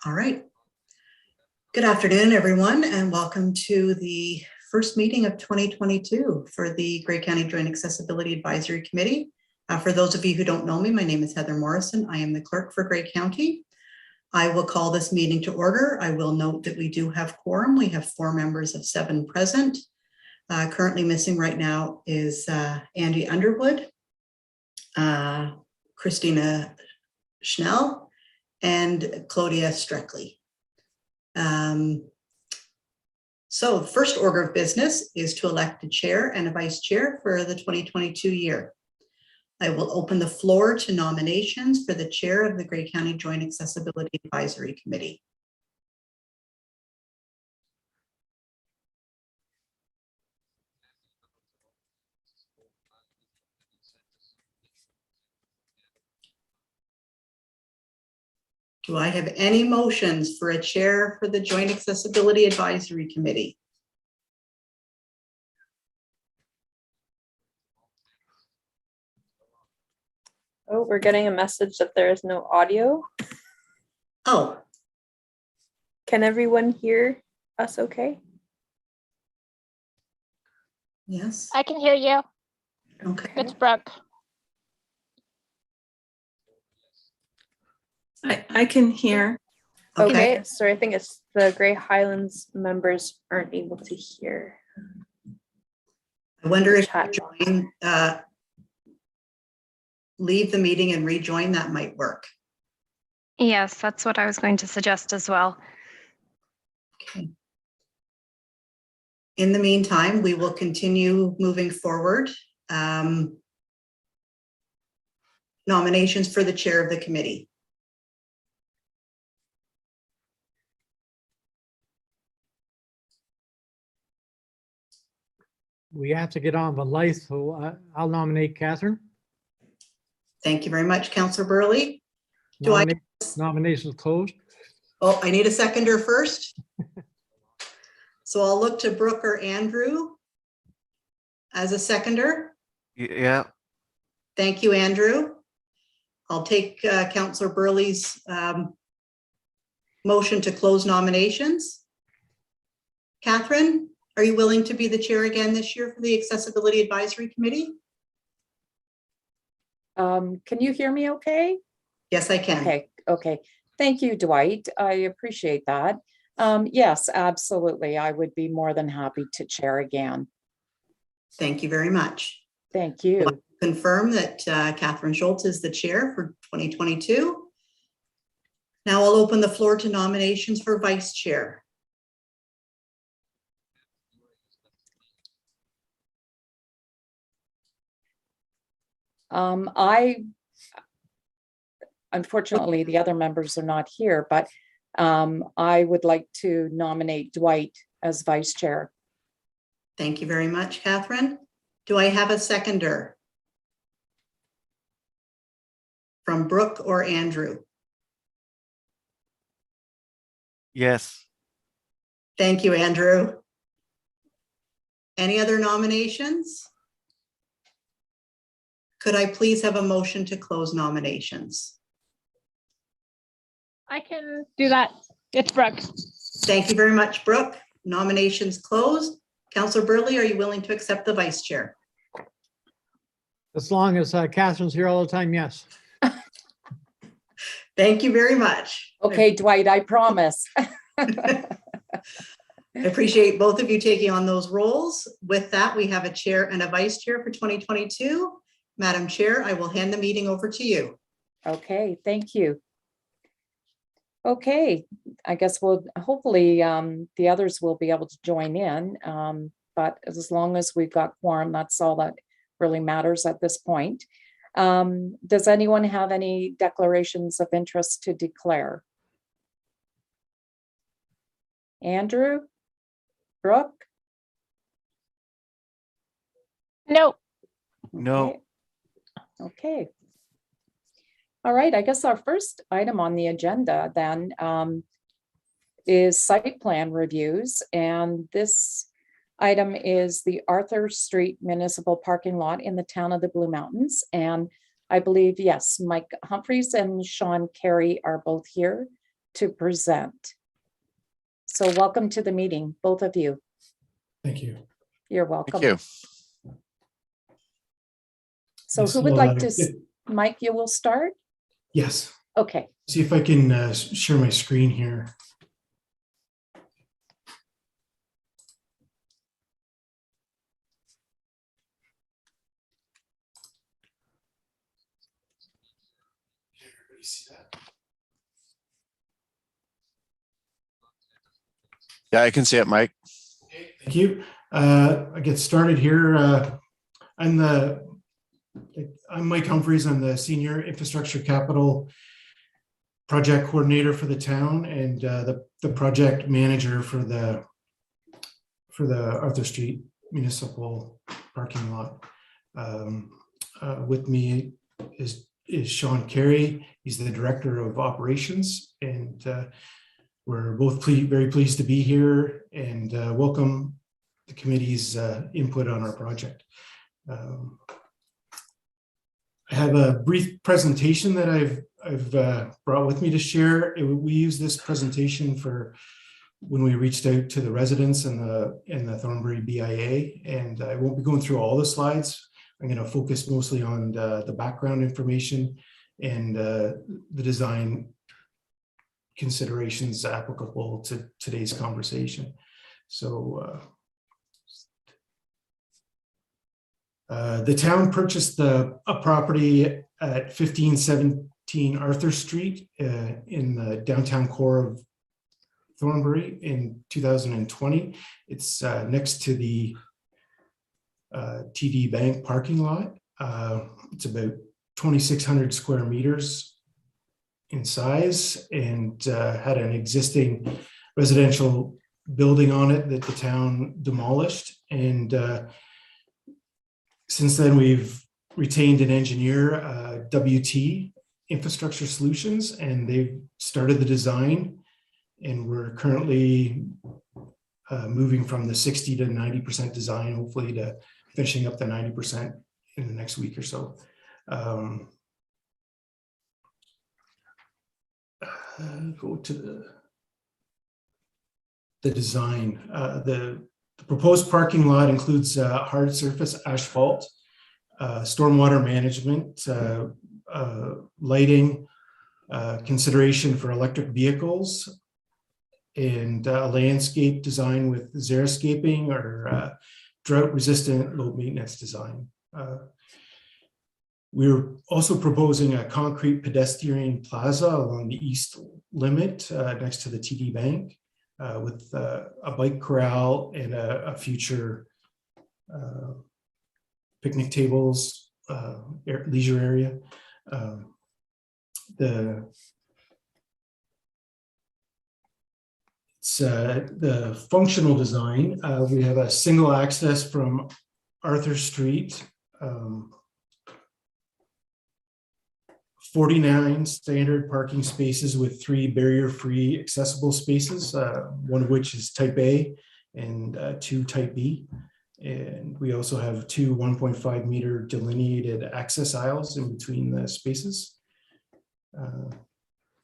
All right. Good afternoon, everyone, and welcome to the first meeting of 2022 for the Grey County Joint Accessibility Advisory Committee. For those of you who don't know me, my name is Heather Morrison. I am the clerk for Grey County. I will call this meeting to order. I will note that we do have quorum. We have 4 members of 7 present. Currently missing right now is Andy Underwood, Christina Schnell, and Claudia Streckley. So the first order of business is to elect a chair and a vice chair for the 2022 year. I will open the floor to nominations for the chair of the Grey County Joint Accessibility Advisory Committee. Do I have any motions for a chair for the Joint Accessibility Advisory Committee? Oh, we're getting a message that there is no audio. Oh. Can everyone hear us okay? Yes. I can hear you. Okay. It's Brooke. I can hear. Okay, so I think it's the Grey Highlands members aren't able to hear. I wonder if Chat. leave the meeting and rejoin, that might work. Yes, that's what I was going to suggest as well. Okay. In the meantime, we will continue moving forward. Nominations for the chair of the committee. We have to get on with life, so I'll nominate Catherine. Thank you very much, Councillor Burley. Nominations closed. Oh, I need a seconder first. So I'll look to Brooke or Andrew as a seconder. Yeah. Thank you, Andrew. I'll take Councillor Burley's motion to close nominations. Catherine, are you willing to be the chair again this year for the Accessibility Advisory Committee? Can you hear me okay? Yes, I can. Okay. Thank you, Dwight. I appreciate that. Yes, absolutely. I would be more than happy to chair again. Thank you very much. Thank you. I'll confirm that Catherine Schultz is the chair for 2022. Now I'll open the floor to nominations for vice chair. Unfortunately, the other members are not here, but I would like to nominate Dwight as vice chair. Thank you very much, Catherine. Do I have a seconder? From Brooke or Andrew? Yes. Thank you, Andrew. Any other nominations? Could I please have a motion to close nominations? I can do that. It's Brooke. Thank you very much, Brooke. Nominations closed. Councillor Burley, are you willing to accept the vice chair? As long as Catherine's here all the time, yes. Thank you very much. Okay, Dwight, I promise. I appreciate both of you taking on those roles. With that, we have a chair and a vice chair for 2022. Madam Chair, I will hand the meeting over to you. Okay, thank you. Okay, I guess we'll hopefully the others will be able to join in, but as long as we've got quorum, that's all that really matters at this point. Does anyone have any declarations of interest to declare? Andrew? Brooke? No. No. Okay. All right, I guess our first item on the agenda then is site plan reviews. And this item is the Arthur Street Municipal Parking Lot in the town of the Blue Mountains. And I believe, yes, Mike Humphreys and Sean Carey are both here to present. So welcome to the meeting, both of you. Thank you. You're welcome. Thank you. So Yes, who would well, like to, Mike, you will start? Yes. Okay. See if I can share my screen here. Can everybody see that? Yeah, I can see it, Mike. Okay, thank you. I get started here. I'm Mike Humphreys. I'm the Senior Infrastructure Capital Project Coordinator for the town and the project manager for the Arthur Street Municipal parking lot. With me is Sean Carey. He's the Director of Operations, and we're both very pleased to be here and welcome the committee's input on our project. I have a brief presentation that I've brought with me to share. We use this presentation for when we reached out to the residents and the Thornbury BIA, and I won't be going through all the slides. I'm going to focus mostly on the background information and the design considerations applicable to today's conversation. So the town purchased a property at 1517 Arthur Street in the downtown core of Thornbury in 2020. It's next to the TD Bank parking lot. It's about 2,600 square meters in size and had an existing residential building on it that the town demolished. And since then, we've retained an engineer, WT Infrastructure Solutions, and they've started the design. And we're currently moving from the 60 to 90% design, hopefully to finishing up the 90% in the next week or so. Go to the design. The proposed parking lot includes hard surface asphalt, stormwater management, lighting, consideration for electric vehicles, and landscape design with xeriscaping or drought-resistant low-maintenance design. We're also proposing a concrete pedestrian plaza along the east limit next to the TD Bank with a bike corral and a future picnic tables, leisure area. The functional design. We have a single access from Arthur Street, 49 standard parking spaces with 3 barrier-free accessible spaces, one of which is type A and 2 type B. And we also have 2 1.5 meter delineated access aisles in between the spaces.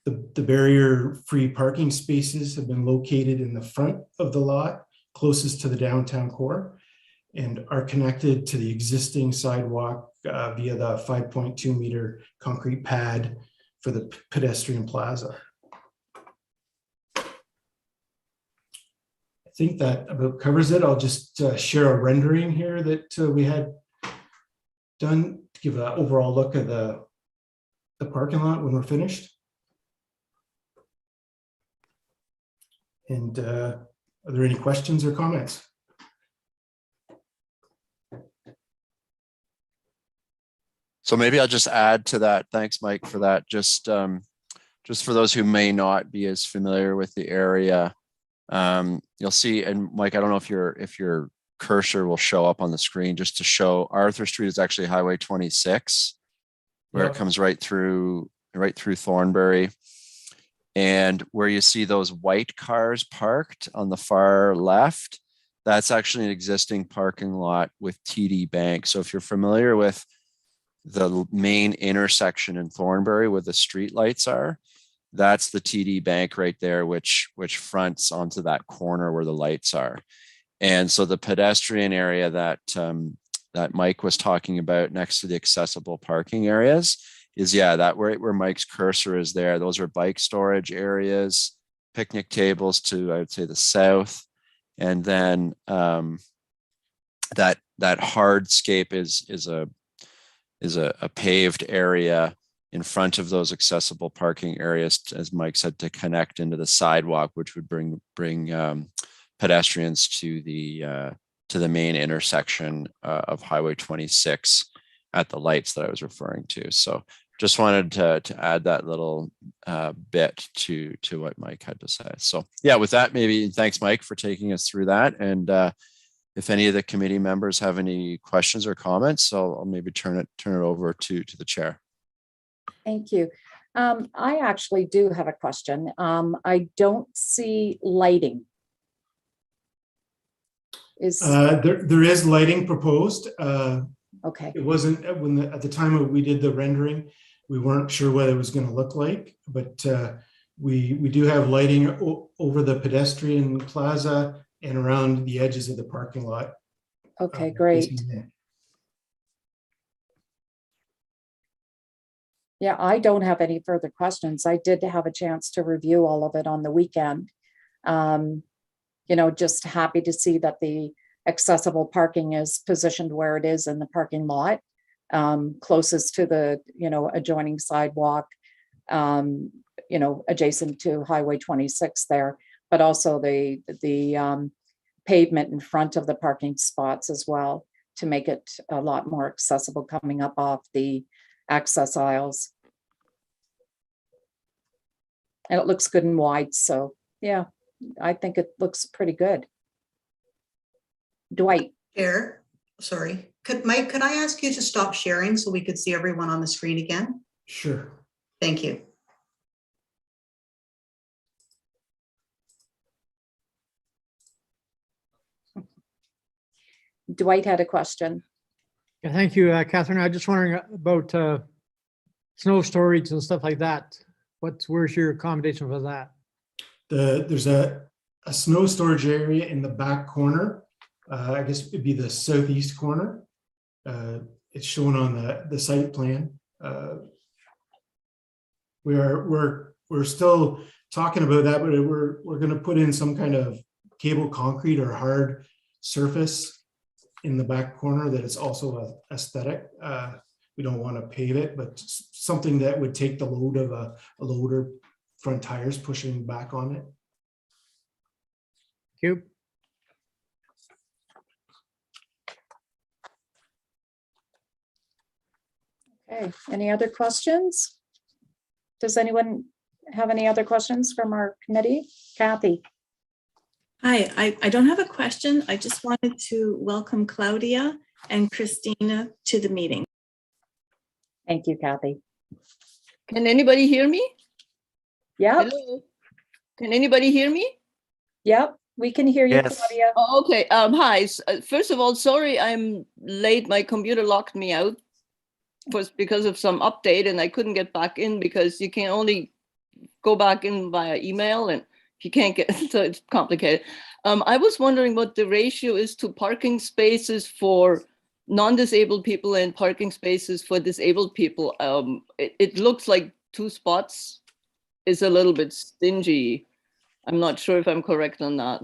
The barrier-free parking spaces have been located in the front of the lot, closest to the downtown core, and are connected to the existing sidewalk via the 5.2 meter concrete pad for the pedestrian plaza. I think that about covers it. I'll just share a rendering here that we had done to give an overall look at the parking lot when we're finished. And are there any questions or comments? So maybe I'll just add to that. Thanks, Mike, for that. Just for those who may not be as familiar with the area, you'll see, and Mike, I don't know if your cursor will show up on the screen, just to show Arthur Street is actually Highway 26, where it comes right through Thornbury. And where you see those white cars parked on the far left, that's actually an existing parking lot with TD Bank. So if you're familiar with the main intersection in Thornbury where the street lights are, that's the TD Bank right there, which fronts onto that corner where the lights are. And so the pedestrian area that that Mike was talking about next to the accessible parking areas is, yeah, that where Mike's cursor is there. Those are bike storage areas, picnic tables to, I would say, the south. And then that hardscape is a paved area in front of those accessible parking areas, as Mike said, to connect into the sidewalk, which would bring pedestrians to the main intersection of Highway 26 at the lights that I was referring to. So just wanted to add that little bit to what Mike had to say. So yeah, with that, maybe thanks, Mike, for taking us through that. And if any of the committee members have any questions or comments, I'll maybe turn it over to the chair. Thank you. I actually do have a question. I don't see lighting. There is lighting proposed. Okay, It wasn't at the time we did the rendering, we weren't sure what it was going to look like, but we do have lighting over the pedestrian plaza and around the edges of the parking lot. okay, great. Yeah, I don't have any further questions. I did have a chance to review all of it on the weekend. You know, just happy to see that the accessible parking is positioned where it is in the parking lot, closest to the, you know, adjoining sidewalk, you know, adjacent to Highway 26 there, but also the pavement in front of the parking spots as well, to make it a lot more accessible coming up off the access aisles. And it looks good and wide, so yeah, I think it looks pretty good. Dwight. Chair, sorry, Mike, could I ask you to stop sharing so we could see everyone on the screen again? Sure. Thank you. Dwight had a question. Yeah, thank you, Catherine. I was just wondering about snow storage and stuff like that. Where's your accommodation for that? There's a snow storage area in the back corner. I guess it'd be the southeast corner. It's shown on the site plan. We're still talking about that, but we're going to put in some kind of cable concrete or hard surface in the back corner that is also aesthetic. We don't want to pave it, but something that would take the load of a loader front tires pushing back on it. Thank you. Okay, any other questions? Does anyone have any other questions from our committee? Kathy? Hi, I don't have a question. I just wanted to welcome Claudia and Christina to the meeting. Thank you, Kathy. Can anybody hear me? Yep, Hello? Can anybody hear me? yep, we can hear you, Yes. Claudia. Oh, okay. Hi. First of all, sorry I'm late. My computer locked me out because of some update, and I couldn't get back in because you can only go back in via email, and you can't get, so it's complicated. I was wondering what the ratio is to parking spaces for non-disabled people and parking spaces for disabled people. It looks like 2 spots is a little bit stingy. I'm not sure if I'm correct on that.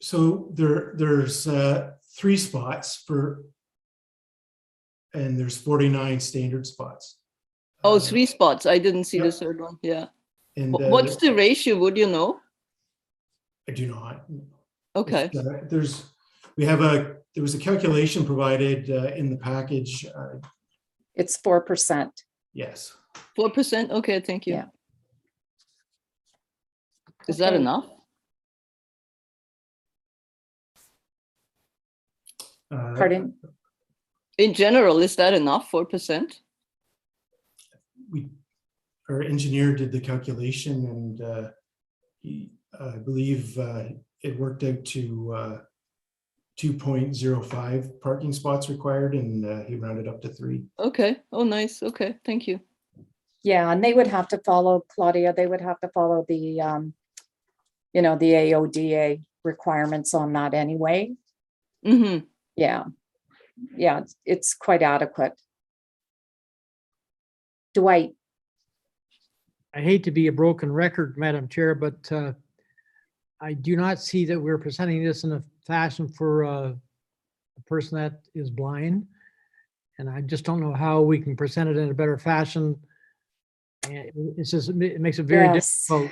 So there's 3 spots and there's 49 standard spots. Oh, 3 spots. I didn't see the Yep. 3rd one. Yeah. And What's the ratio? Would you know? I do not. Okay. There was a calculation provided in the package. It's 4%. Yes. 4%. Okay. Thank you. Yeah. Is that Okay. enough? Pardon? In general, is that enough? 4%? Our engineer did the calculation, and I believe it worked out to 2.05 parking spots required, and he rounded up to 3. Okay. Oh, nice. Okay. Thank you. Yeah, and they would have to follow, Claudia, they would have to follow the, you know, the AODA requirements on that anyway. Mm-hmm. Yeah. Yeah, it's quite adequate. Dwight, I hate to be a broken record, Madam Chair, but I do not see that we're presenting this in a fashion for a person that is blind. And I just don't know how we can present it in a better fashion. And it's just, it makes it very yes, difficult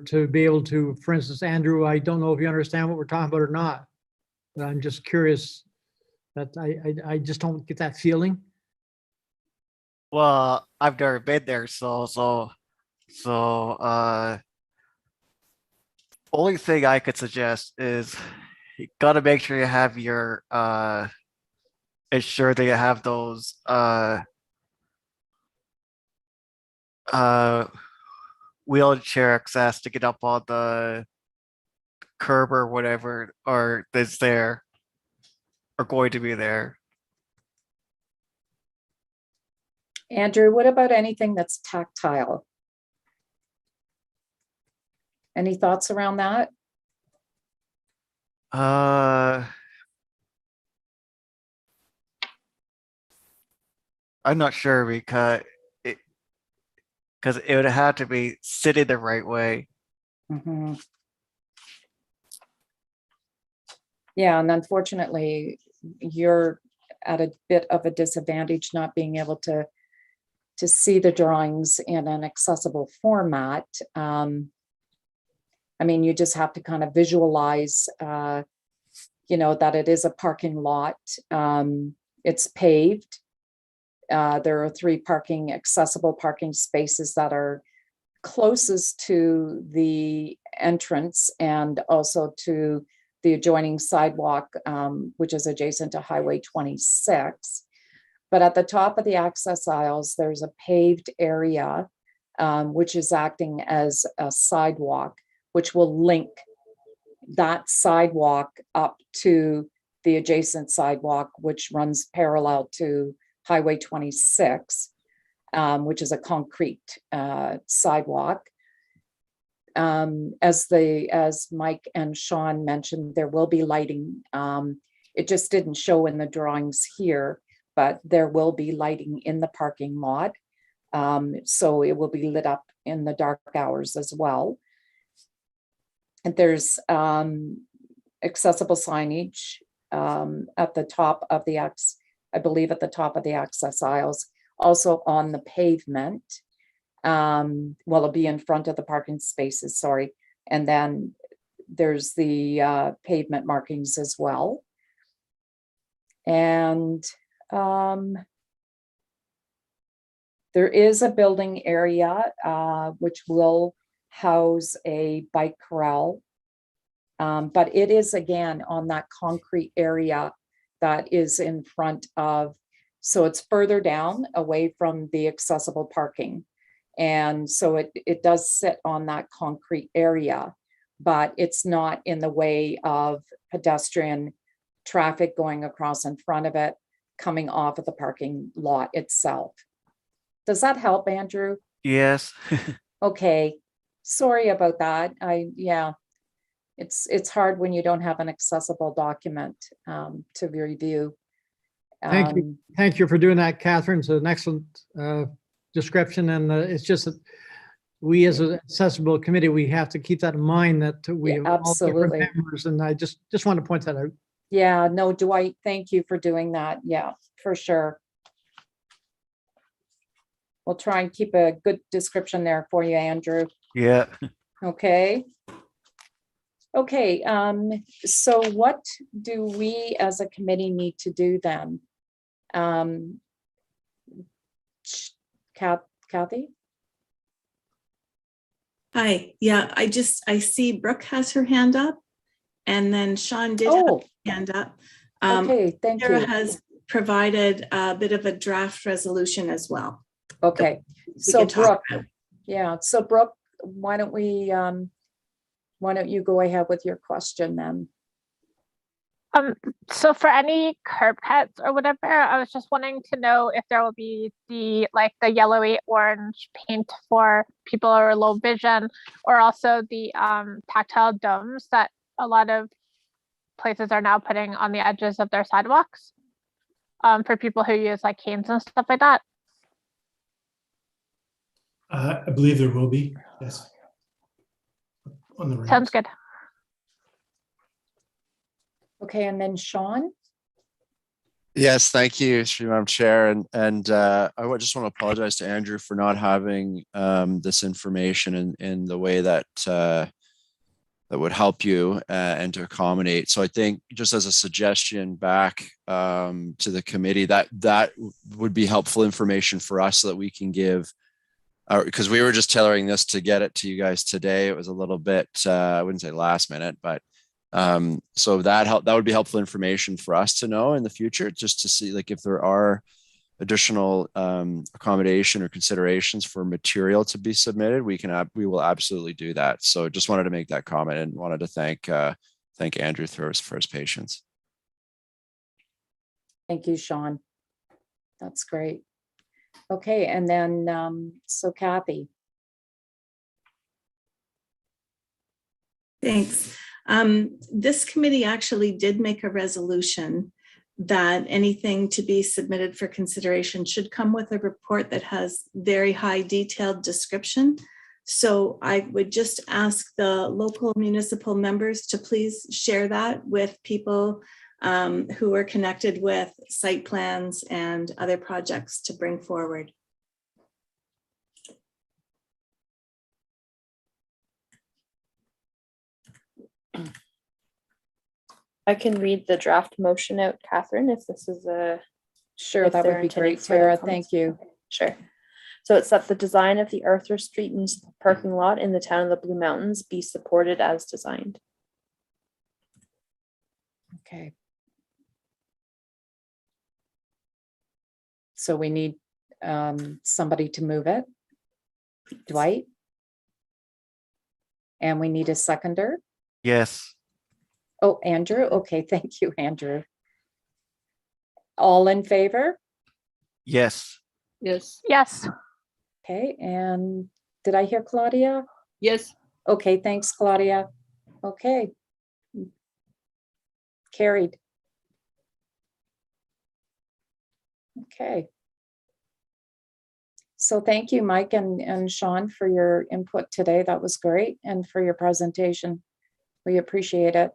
to be able to, for instance, Andrew, I don't know if you understand what we're talking about or not. But I'm just curious that I just don't get that feeling. Well, I've never been there, only thing I could suggest is you gotta make sure you have your ensure that you have those wheelchair access to get up on the curb or whatever, or that's there or going to be there. Andrew, what about anything that's tactile? Any thoughts around that? I'm not sure because it would have to be sitting the right way. Mhm. Yeah, and unfortunately, you're at a bit of a disadvantage not being able to see the drawings in an accessible format. I mean, you just have to kind of visualize, you know, that it is a parking lot. It's paved. There are 3 accessible parking spaces that are closest to the entrance and also to the adjoining sidewalk, which is adjacent to Highway 26. But at the top of the access aisles, there's a paved area, which is acting as a sidewalk, which will link that sidewalk up to the adjacent sidewalk, which runs parallel to Highway 26, which is a concrete sidewalk. As Mike and Sean mentioned, there will be lighting. It just didn't show in the drawings here, but there will be lighting in the parking lot. So it will be lit up in the dark hours as well. And there's accessible signage at the top of the I believe at the top of the access aisles, also on the pavement. Well, it'll be in front of the parking spaces, sorry. And then there's the pavement markings as well. And there is a building area which will house a bike corral. But it is again on that concrete area that is in front of, so it's further down away from the accessible parking. And so it does sit on that concrete area, but it's not in the way of pedestrian traffic going across in front of it, coming off of the parking lot itself. Does that help, Andrew? Yes. Okay, sorry about that. Yeah, it's hard when you don't have an accessible document to review. Thank you. Thank you for doing that, Catherine. It's an excellent description. And it's just that we as an accessible committee, we have to keep that in mind that we have all different absolutely. members. And I just want to point that out. Yeah, no, Dwight, thank you for doing that. Yeah, for sure. We'll try and keep a good description there for you, Andrew. Yeah. Okay. Okay, so what do we as a committee need to do then? Kathy? Hi, yeah, I see Brooke has her hand up, and then Sean did have Oh, her hand up. okay, thank Sarah you. has provided a bit of a draft resolution as well. Okay, We so can talk Brooke, about. yeah, so Brooke, why don't you go ahead with your question then? So for any curb cuts or whatever, I was just wanting to know if there will be the yellowy orange paint for people who are low vision, or also the tactile domes that a lot of places are now putting on the edges of their sidewalks for people who use like canes and stuff like that. I believe there will be, yes. On the Sounds ramps. good. Okay, and then Sean? Yes, thank you, Madam Chair. Just want to apologize to Andrew for not having this information in the way that that would help you and to accommodate. So I think just as a suggestion back to the committee, that would be helpful information for us so that we can give, because we were just tailoring this to get it to you guys today. It was a little bit, I wouldn't say last minute, but so that would be helpful information for us to know in the future, just to see like if there are additional accommodation or considerations for material to be submitted, we will absolutely do that. So just wanted to make that comment and wanted to thank Andrew for his patience. Thank you, Sean. That's great. Okay, and then so Kathy. Thanks. This committee actually did make a resolution that anything to be submitted for consideration should come with a report that has very high detailed description. So I would just ask the local municipal members to please share that with people who are connected with site plans and other projects to bring forward. I can read the draft motion out, Catherine, if this is a. Sure, if that they're would be intending great, further Tara. comments. Thank you. Okay, sure. So it's that the design of the Arthur Street Municipal parking lot in the town of the Blue Mountains be supported as designed. Okay. So we need somebody to move it. Dwight? And we need a seconder. Yes. Oh, Andrew. Okay, thank you, Andrew. All in favor? Yes. Yes. Yes. Okay, and did I hear Claudia? Yes. Okay, thanks, Claudia. Okay. Carried. Okay. So thank you, Mike and Sean, for your input today. That was great, and for your presentation. We appreciate it.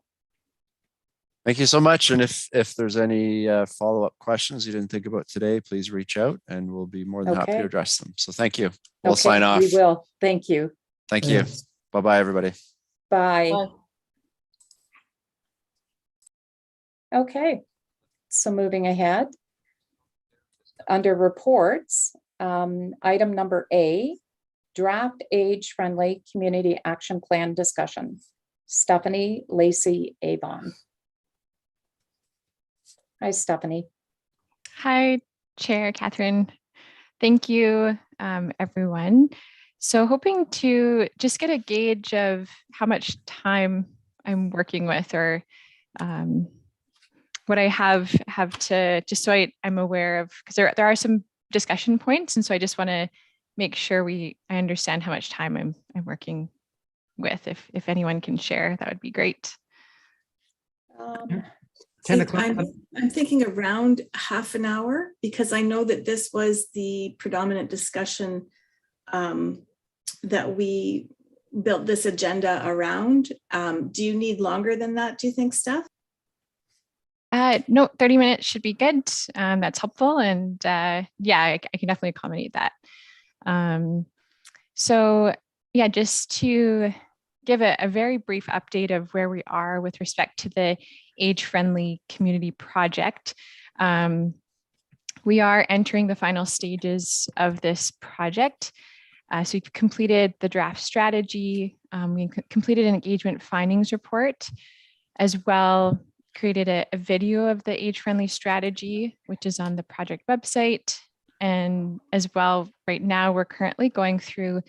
Thank you so much. And if there's any follow-up questions you didn't think about today, please reach out and we'll be more than happy to Okay. address them. So thank you. We'll Okay, sign off. We will. Thank you. Thank you. Thanks. Bye-bye, everybody. Bye. Bye. Okay, so moving ahead. Under reports, item number A, draft age-friendly community action plan discussion. Stephanie Lacey Avon. Hi, Stephanie. Hi, Chair Catherine. Thank you, everyone. So hoping to just get a gauge of how much time I'm working with, or what I have to, just so I'm aware of, because there are some discussion points. And so I just want to make sure I understand how much time I'm working with. If anyone can share, that would be great. 10 o'clock. I'm thinking around half an hour, because I know that this was the predominant discussion that we built this agenda around. Do you need longer than that, do you think, Steph? No, 30 minutes should be good. That's helpful. And yeah, I can definitely accommodate that. So yeah, just to give a very brief update of where we are with respect to the age-friendly community project. We are entering the final stages of this project. So we've completed the draft strategy. We completed an engagement findings report, as well created a video of the age-friendly strategy, which is on the project website. And as well, right now, we're currently going through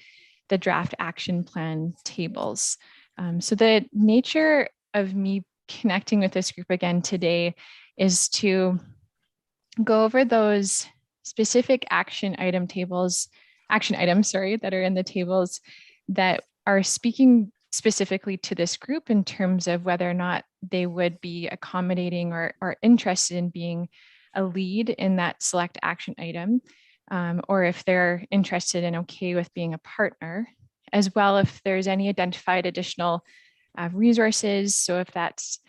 the draft action plan tables. So the nature of me connecting with this group again today is to go over those specific action items, that are in the tables that are speaking specifically to this group in terms of whether or not they would be accommodating or interested in being a lead in that select action item, or if they're interested and okay with being a partner, as well if there's any identified additional resources. So if that's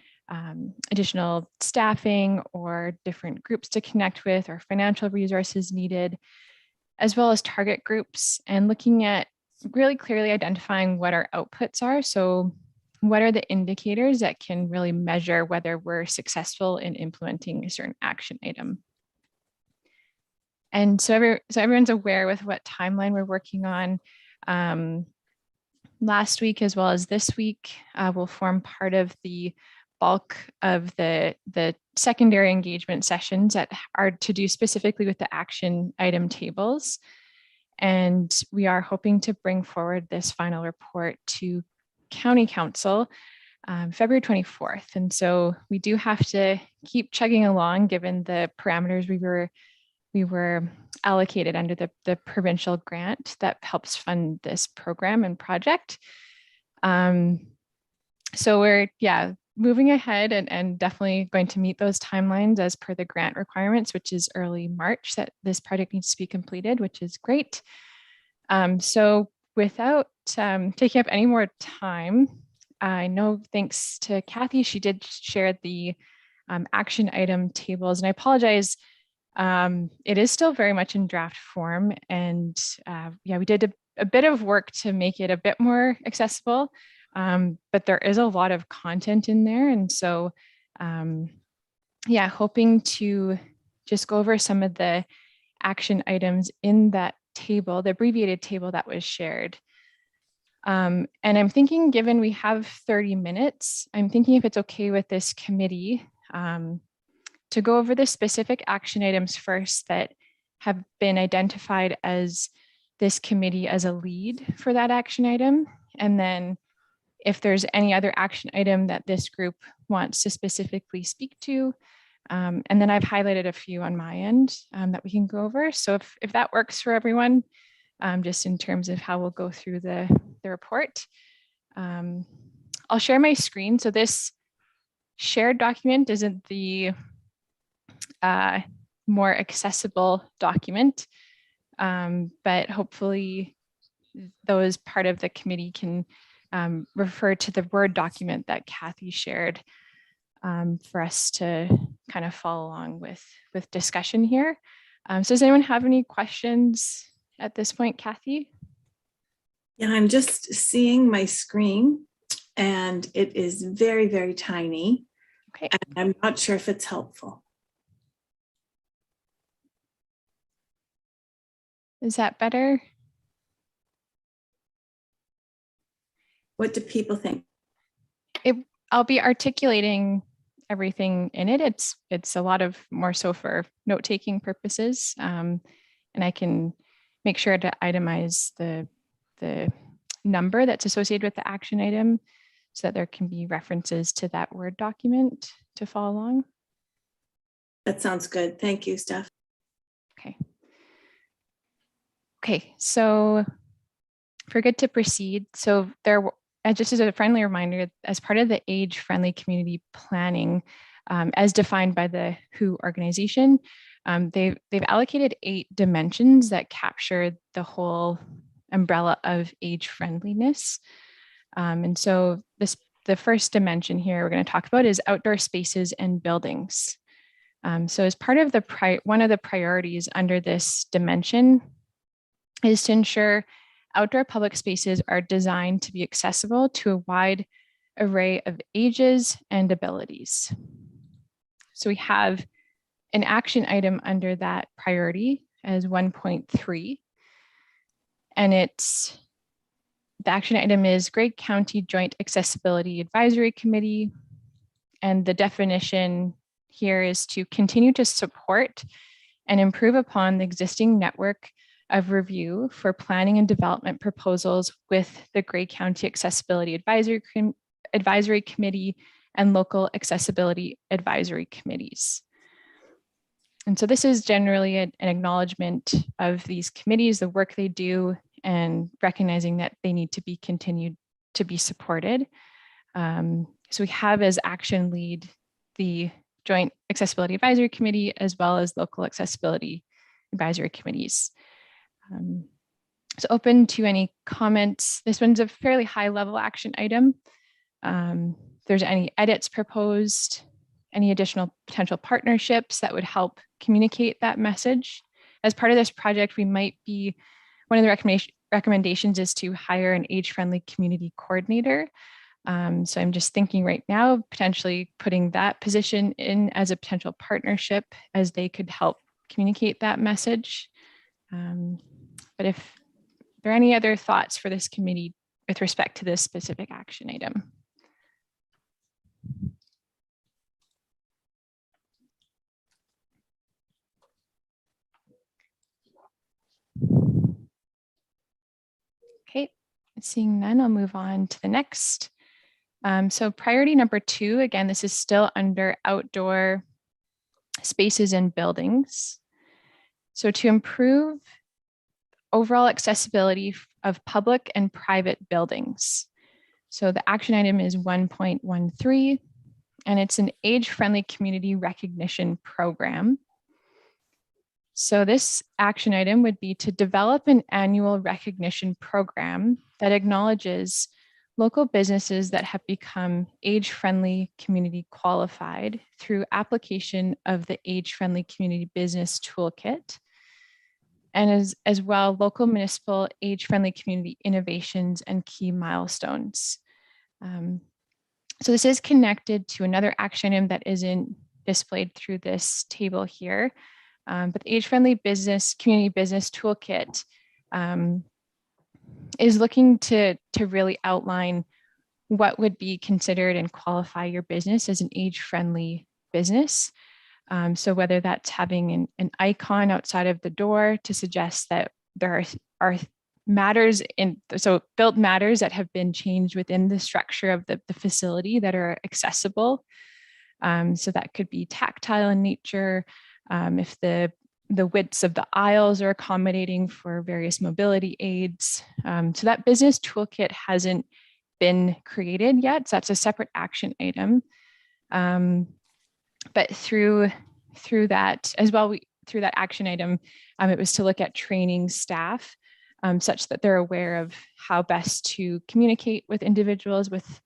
additional staffing or different groups to connect with or financial resources needed, as well as target groups, and looking at really clearly identifying what our outputs are. So what are the indicators that can really measure whether we're successful in implementing a certain action item? And so everyone's aware with what timeline we're working on. Last week, as well as this week, will form part of the bulk of the secondary engagement sessions that are to do specifically with the action item tables. And we are hoping to bring forward this final report to County Council February 24th. And so we do have to keep chugging along given the parameters we were allocated under the provincial grant that helps fund this program and project. So we're moving ahead and definitely going to meet those timelines as per the grant requirements, which is early March that this project needs to be completed, which is great. So without taking up any more time, I know thanks to Kathy, she did share the action item tables, and I apologize. It is still very much in draft form, and we did a bit of work to make it a bit more accessible, but there is a lot of content in there. And so, hoping to just go over some of the action items in that table, the abbreviated table that was shared. And I'm thinking, given we have 30 minutes, I'm thinking if it's okay with this committee, to go over the specific action items first that have been identified as this committee as a lead for that action item. And then if there's any other action item that this group wants to specifically speak to, and then I've highlighted a few on my end that we can go over. So if that works for everyone, just in terms of how we'll go through the report. I'll share my screen. So this shared document isn't the more accessible document, but hopefully those part of the committee can refer to the Word document that Kathy shared for us to kind of follow along with discussion here. So does anyone have any questions at this point, Kathy? Yeah, I'm just seeing my screen and it is very, very tiny. Okay. And I'm not sure if it's helpful. Is that better? What do people think? I'll be articulating everything in it. It's a lot of more so for note-taking purposes. And I can make sure to itemize the number that's associated with the action item so that there can be references to that Word document to follow along. That sounds good. Thank you, Steph. Okay, so if we're good to proceed, so just as a friendly reminder, as part of the age-friendly community planning, as defined by the WHO organization, they've allocated 8 dimensions that capture the whole umbrella of age friendliness. And so the first dimension here we're going to talk about is outdoor spaces and buildings. So as part of one of the priorities under this dimension is to ensure outdoor public spaces are designed to be accessible to a wide array of ages and abilities. So we have an action item under that priority as 1.3. And the action item is Grey County Joint Accessibility Advisory Committee. And the definition here is to continue to support and improve upon the existing network of review for planning and development proposals with the Grey County Accessibility Advisory Committee and local accessibility advisory committees. And so this is generally an acknowledgement of these committees, the work they do, and recognizing that they need to be continued to be supported. So we have as action lead the Joint Accessibility Advisory Committee, as well as local accessibility advisory committees. So open to any comments. This one's a fairly high level action item. If there's any edits proposed, any additional potential partnerships that would help communicate that message. As part of this project, we might be, one of the recommendations is to hire an age-friendly community coordinator. So I'm just thinking right now, potentially putting that position in as a potential partnership, as they could help communicate that message. But if there are any other thoughts for this committee with respect to this specific action item? Okay, seeing none, I'll move on to the next. So priority number 2, again, this is still under outdoor spaces and buildings. So to improve overall accessibility of public and private buildings. So the action item is 1.13, and it's an age-friendly community recognition program. So this action item would be to develop an annual recognition program that acknowledges local businesses that have become age-friendly community qualified through application of the age-friendly community business toolkit, and as well local municipal age-friendly community innovations and key milestones. So this is connected to another action item that isn't displayed through this table here. But the age-friendly business community business toolkit is looking to really outline what would be considered and qualify your business as an age-friendly business. So whether that's having an icon outside of the door to suggest that there are matters built matters that have been changed within the structure of the facility that are accessible. So that could be tactile in nature. If the widths of the aisles are accommodating for various mobility aids. So that business toolkit hasn't been created yet. So that's a separate action item. But through that as well, through that action item, it was to look at training staff such that they're aware of how best to communicate with individuals with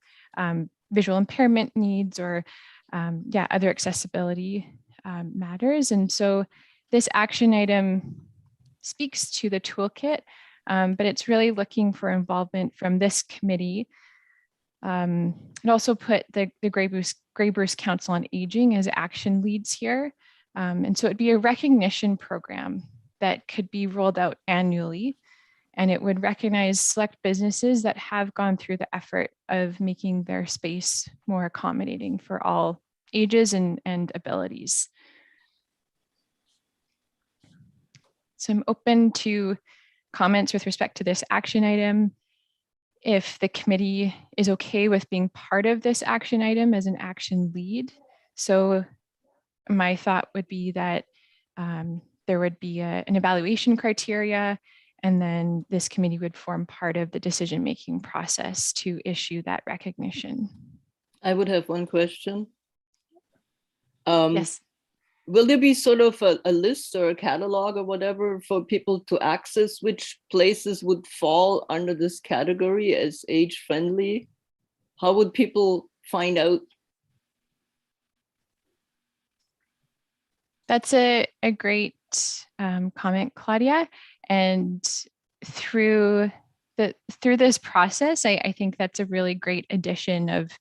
visual impairment needs or other accessibility matters. And so this action item speaks to the toolkit, but it's really looking for involvement from this committee. It also put the Grey Bruce Council on Aging as action leads here. And so it'd be a recognition program that could be rolled out annually, and it would recognize select businesses that have gone through the effort of making their space more accommodating for all ages and abilities. So I'm open to comments with respect to this action item. If the committee is okay with being part of this action item as an action lead. So my thought would be that there would be an evaluation criteria, and then this committee would form part of the decision-making process to issue that recognition. I would have one question. Yes. Will there be sort of a list or a catalog or whatever for people to access which places would fall under this category as age-friendly? How would people find out? That's a great comment, Claudia. And through this process, I think that's a really great addition of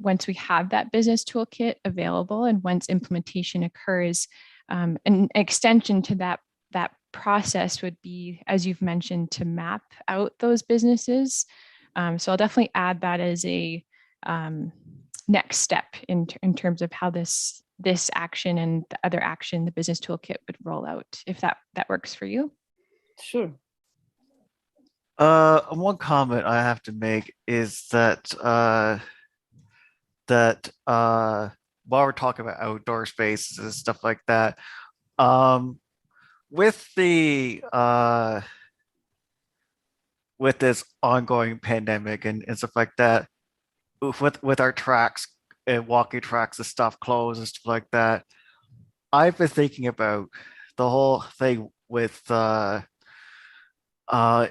once we have that business toolkit available and once implementation occurs, an extension to that process would be, as you've mentioned, to map out those businesses. So I'll definitely add that as a next step in terms of how this action and the other action, the business toolkit, would roll out, if that works for you. Sure. One comment I have to make is that that while we're talking about outdoor spaces and stuff like that, with the with this ongoing pandemic and stuff like that, with our tracks and walking tracks and stuff closed and stuff like that, I've been thinking about the whole thing with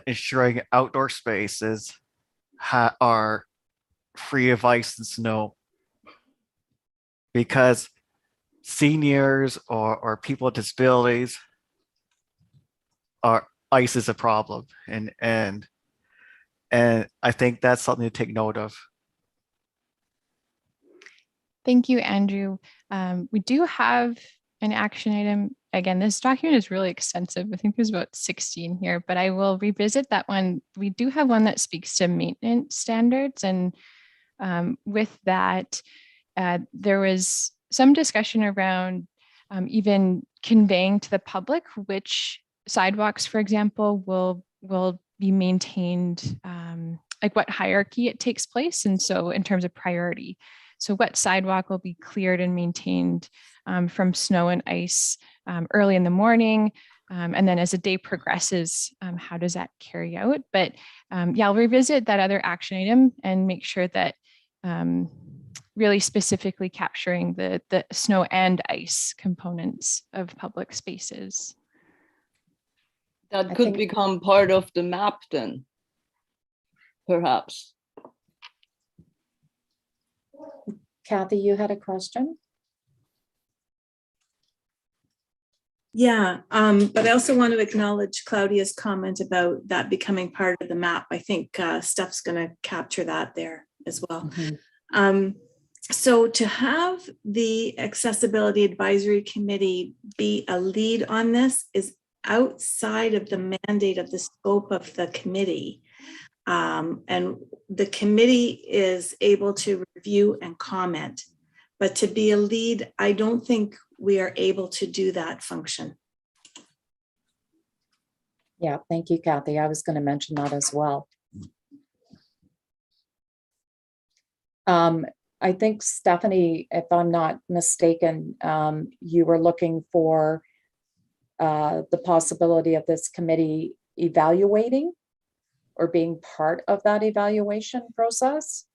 ensuring outdoor spaces are free of ice and snow, because seniors or people with disabilities are ice is a problem, and I think that's something to take note of. Thank you, Andrew. We do have an action item. Again, this document is really extensive. I think there's about 16 here, but I will revisit that one. We do have one that speaks to maintenance standards. And with that, there was some discussion around even conveying to the public which sidewalks, for example, will be maintained, like what hierarchy it takes place. And so in terms of priority, so what sidewalk will be cleared and maintained from snow and ice early in the morning, and then as the day progresses, how does that carry out? But yeah, I'll revisit that other action item and make sure that really specifically capturing the snow and ice components of public spaces. That I could think- become part of the map then, perhaps. Kathy, you had a question? Yeah, but I also want to acknowledge Claudia's comment about that becoming part of the map. I think Steph's going to capture that there as well. So to have the Accessibility Advisory Committee be a lead on this is outside of the mandate of the scope of the committee. And the committee is able to review and comment, but to be a lead, I don't think we are able to do that function. Yeah, thank you, Kathy. I was going to mention that as well. I think, Stephanie, if I'm not mistaken, you were looking for the possibility of this committee evaluating or being part of that evaluation process.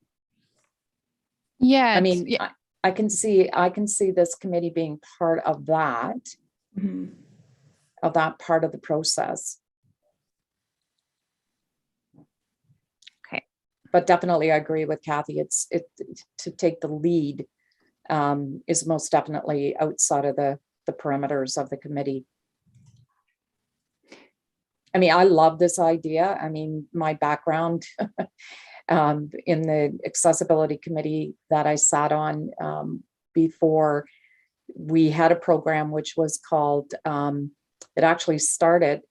Yeah, I mean, I can see this committee being part of that, of that part of the process. Okay. But definitely I agree with Kathy. It to take the lead is most definitely outside of the perimeters of the committee. I mean, I love this idea. I mean, my background in the accessibility committee that I sat on before, we had a program which was called, it actually started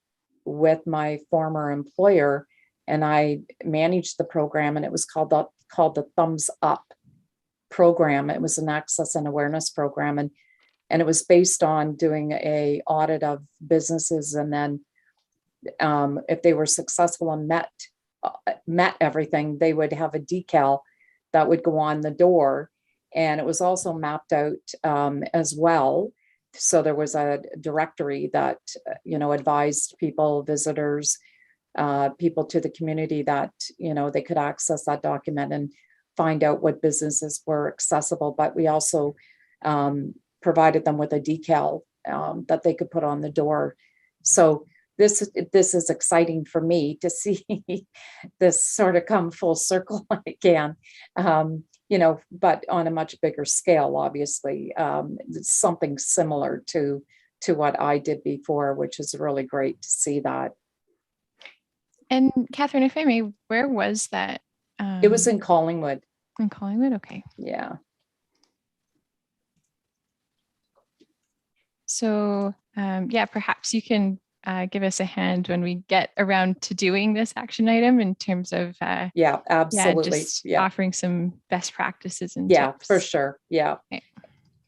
with my former employer, and I managed the program, and it was called the Thumbs Up program. It was an access and awareness program, and it was based on doing a audit of businesses, and then if they were successful and met everything, they would have a decal that would go on the door. And it was also mapped out as well. So there was a directory that, advised people, visitors, people to the community that, they could access that document and find out what businesses were accessible. But we also provided them with a decal that they could put on the door. So this is exciting for me to see this sort of come full circle again, but on a much bigger scale, obviously. It's something similar to what I did before, which is really great to see that. And Catherine, if I may, where was that? It was in Collingwood. In Collingwood, okay. Yeah. So yeah, perhaps you can give us a hand when we get around to doing this action item in terms of yeah, absolutely. just offering some best practices and yeah, tips. for sure. Yeah. Okay.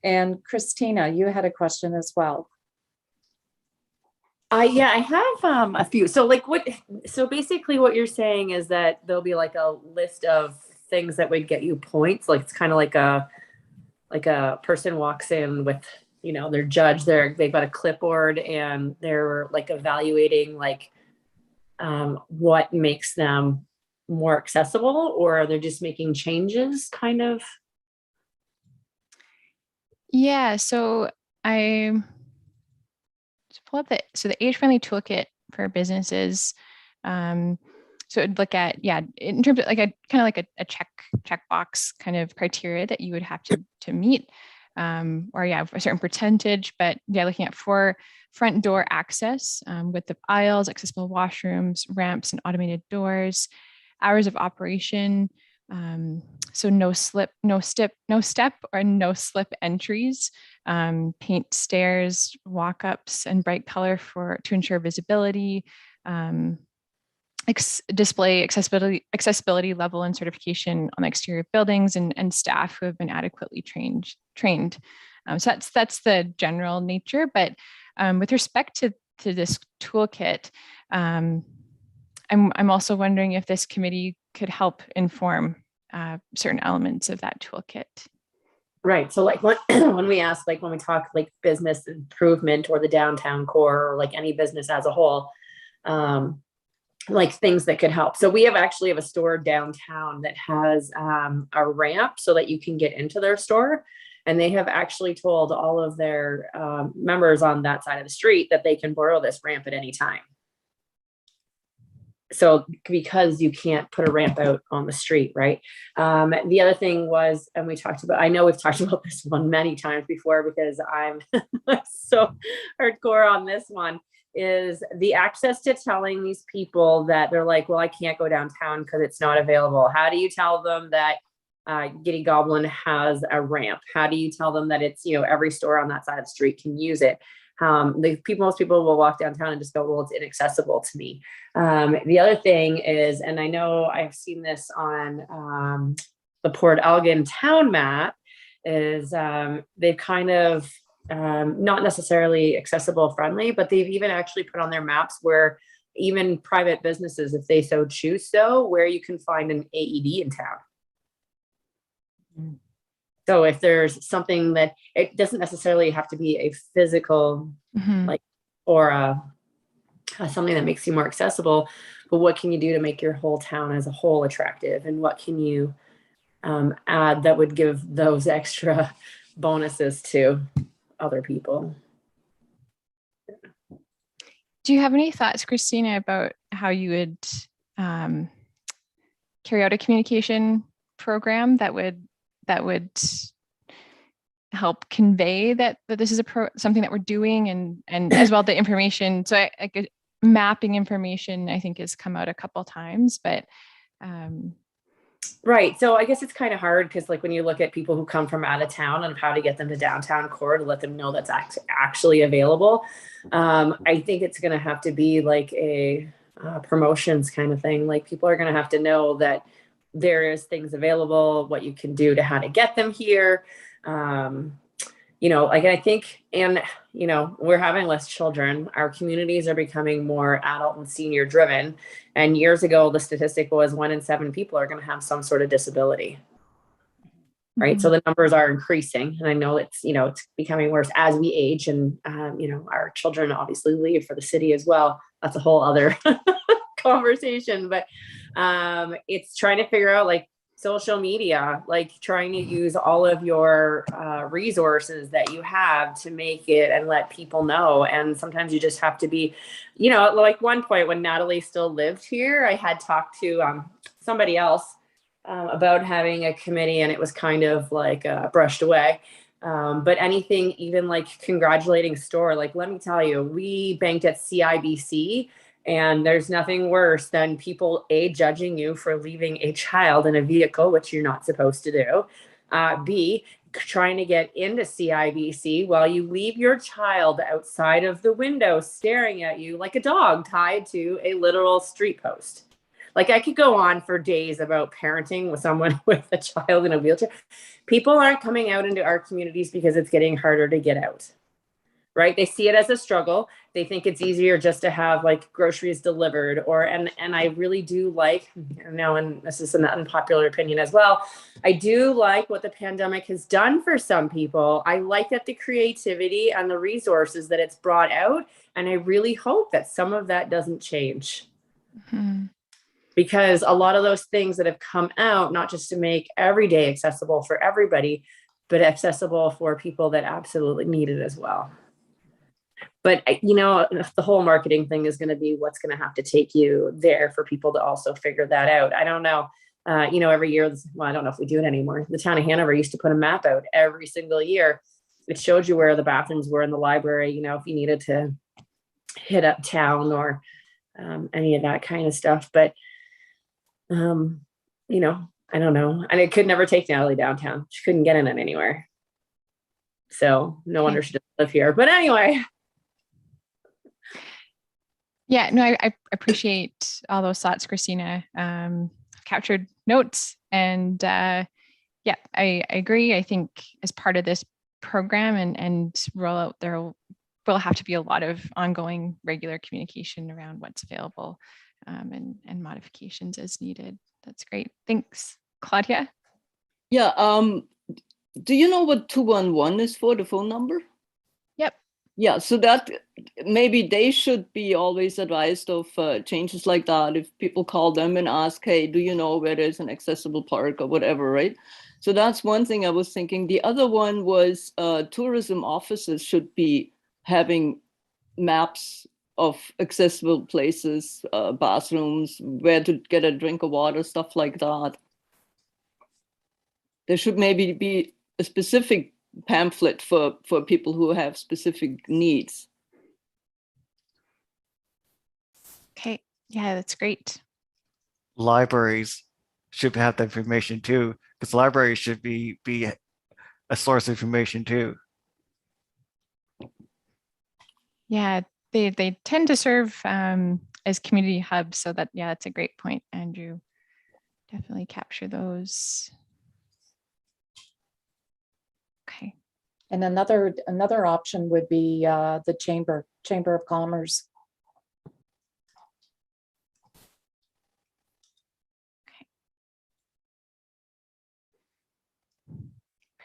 And Christina, you had a question as well. Yeah, I have a few. So basically what you're saying is that there'll be like a list of things that would get you points. Like it's kind of like a person walks in with, you know, their judge, they've got a clipboard and they're like evaluating like what makes them more accessible, or they're just making changes kind of. Yeah, so I just pull up the age-friendly toolkit for businesses. So it'd look at, yeah, in terms of like a kind of like a checkbox kind of criteria that you would have to meet, or yeah, a certain percentage. But yeah, looking at for front door access, width of aisles, accessible washrooms, ramps, and automated doors, hours of operation. So no step, or no slip entries, paint stairs, walk-ups, and bright color to ensure visibility, display accessibility level and certification on the exterior of buildings, and staff who have been adequately trained. So that's the general nature. But with respect to this toolkit, I'm also wondering if this committee could help inform certain elements of that toolkit. Right. So like when we ask, like when we talk like business improvement or the downtown core, or like any business as a whole, like things that could help. So we actually have a store downtown that has a ramp so that you can get into their store. And they have actually told all of their members on that side of the street that they can borrow this ramp at any time. So because you can't put a ramp out on the street, right? The other thing was, and I know we've talked about this one many times before because I'm so hardcore on this one, is the access to telling these people that they're like, well, I can't go downtown because it's not available. How do you tell them that Giddy Goblin has a ramp? How do you tell them that it's, you know, every store on that side of the street can use it? Most people will walk downtown and just go, well, it's inaccessible to me. The other thing is, and I know I've seen this on the Port Elgin town map, is they've kind of not necessarily accessible friendly, but they've even actually put on their maps where even private businesses, if they so choose where you can find an AED in town. So if there's something that, it doesn't necessarily have to be a physical, like, or something that makes you more accessible, but what can you do to make your whole town as a whole attractive? And what can you add that would give those extra bonuses to other people? Do you have any thoughts, Christina, about how you would carry out a communication program that would help convey that this is something that we're doing, and as well the information? So mapping information, I think, has come out a couple times, but right. So I guess it's kind of hard because like when you look at people who come from out of town and how to get them to downtown core to let them know that's actually available. I think it's going to have to be like a promotions kind of thing. Like people are going to have to know that there is things available, what you can do to how to get them here. You know, like I think, and you know, we're having less children. Our communities are becoming more adult and senior driven. And years ago, the statistic was 1 in 7 people are going to have some sort of disability. Right. So the numbers are increasing. And I know it's, you know, it's becoming worse as we age, and, you know, our children obviously leave for the city as well. That's a whole other conversation, but it's trying to figure out like social media, like trying to use all of your resources that you have to make it and let people know. And sometimes you just have to be, you know, like one point when Natalie still lived here, I had talked to somebody else about having a committee, and it was kind of like brushed away. But anything, even like congratulating store, like, let me tell you, we banked at CIBC, and there's nothing worse than people judging you for leaving a child in a vehicle, which you're not supposed to do. B, trying to get into CIBC while you leave your child outside of the window staring at you like a dog tied to a literal street post. Like I could go on for days about parenting with someone with a child in a wheelchair. People aren't coming out into our communities because it's getting harder to get out. right? They see it as a struggle. They think it's easier just to have like groceries delivered, or and I really do like, now, and this is an unpopular opinion as well, I do like what the pandemic has done for some people. I like that the creativity and the resources that it's brought out, and I really hope that some of that doesn't change. Because a lot of those things that have come out, not just to make every day accessible for everybody, but accessible for people that absolutely need it as well. But, you know, the whole marketing thing is going to be what's going to have to take you there for people to also figure that out. I don't know. You know, every year, well, I don't know if we do it anymore. The town of Hanover used to put a map out every single year. It showed you where the bathrooms were in the library, you know, if you needed to hit up town or any of that kind of stuff. But, you know, I don't know. And it could never take Natalie downtown. She couldn't get in it anywhere. So no wonder she doesn't live here. But anyway. Yeah, no, I appreciate all those thoughts, Christina. Captured notes, and yeah, I agree. I think as part of this program and rollout, there will have to be a lot of ongoing regular communication around what's available, and modifications as needed. That's great. Thanks, Claudia. Yeah. Do you know what 211 is for, the phone number? Yep. Yeah, so that maybe they should be always advised of changes like that. If people call them and ask, hey, do you know where there's an accessible park or whatever, right? So that's one thing I was thinking. The other one was tourism offices should be having maps of accessible places, bathrooms, where to get a drink of water, stuff like that. There should maybe be a specific pamphlet for people who have specific needs. Okay, yeah, that's great. Libraries should have the information too, because libraries should be a source of information too. Yeah, they tend to serve as community hubs, so that, yeah, that's a great point, Andrew. Definitely capture those. Okay. And another option would be the Chamber of Commerce. Okay.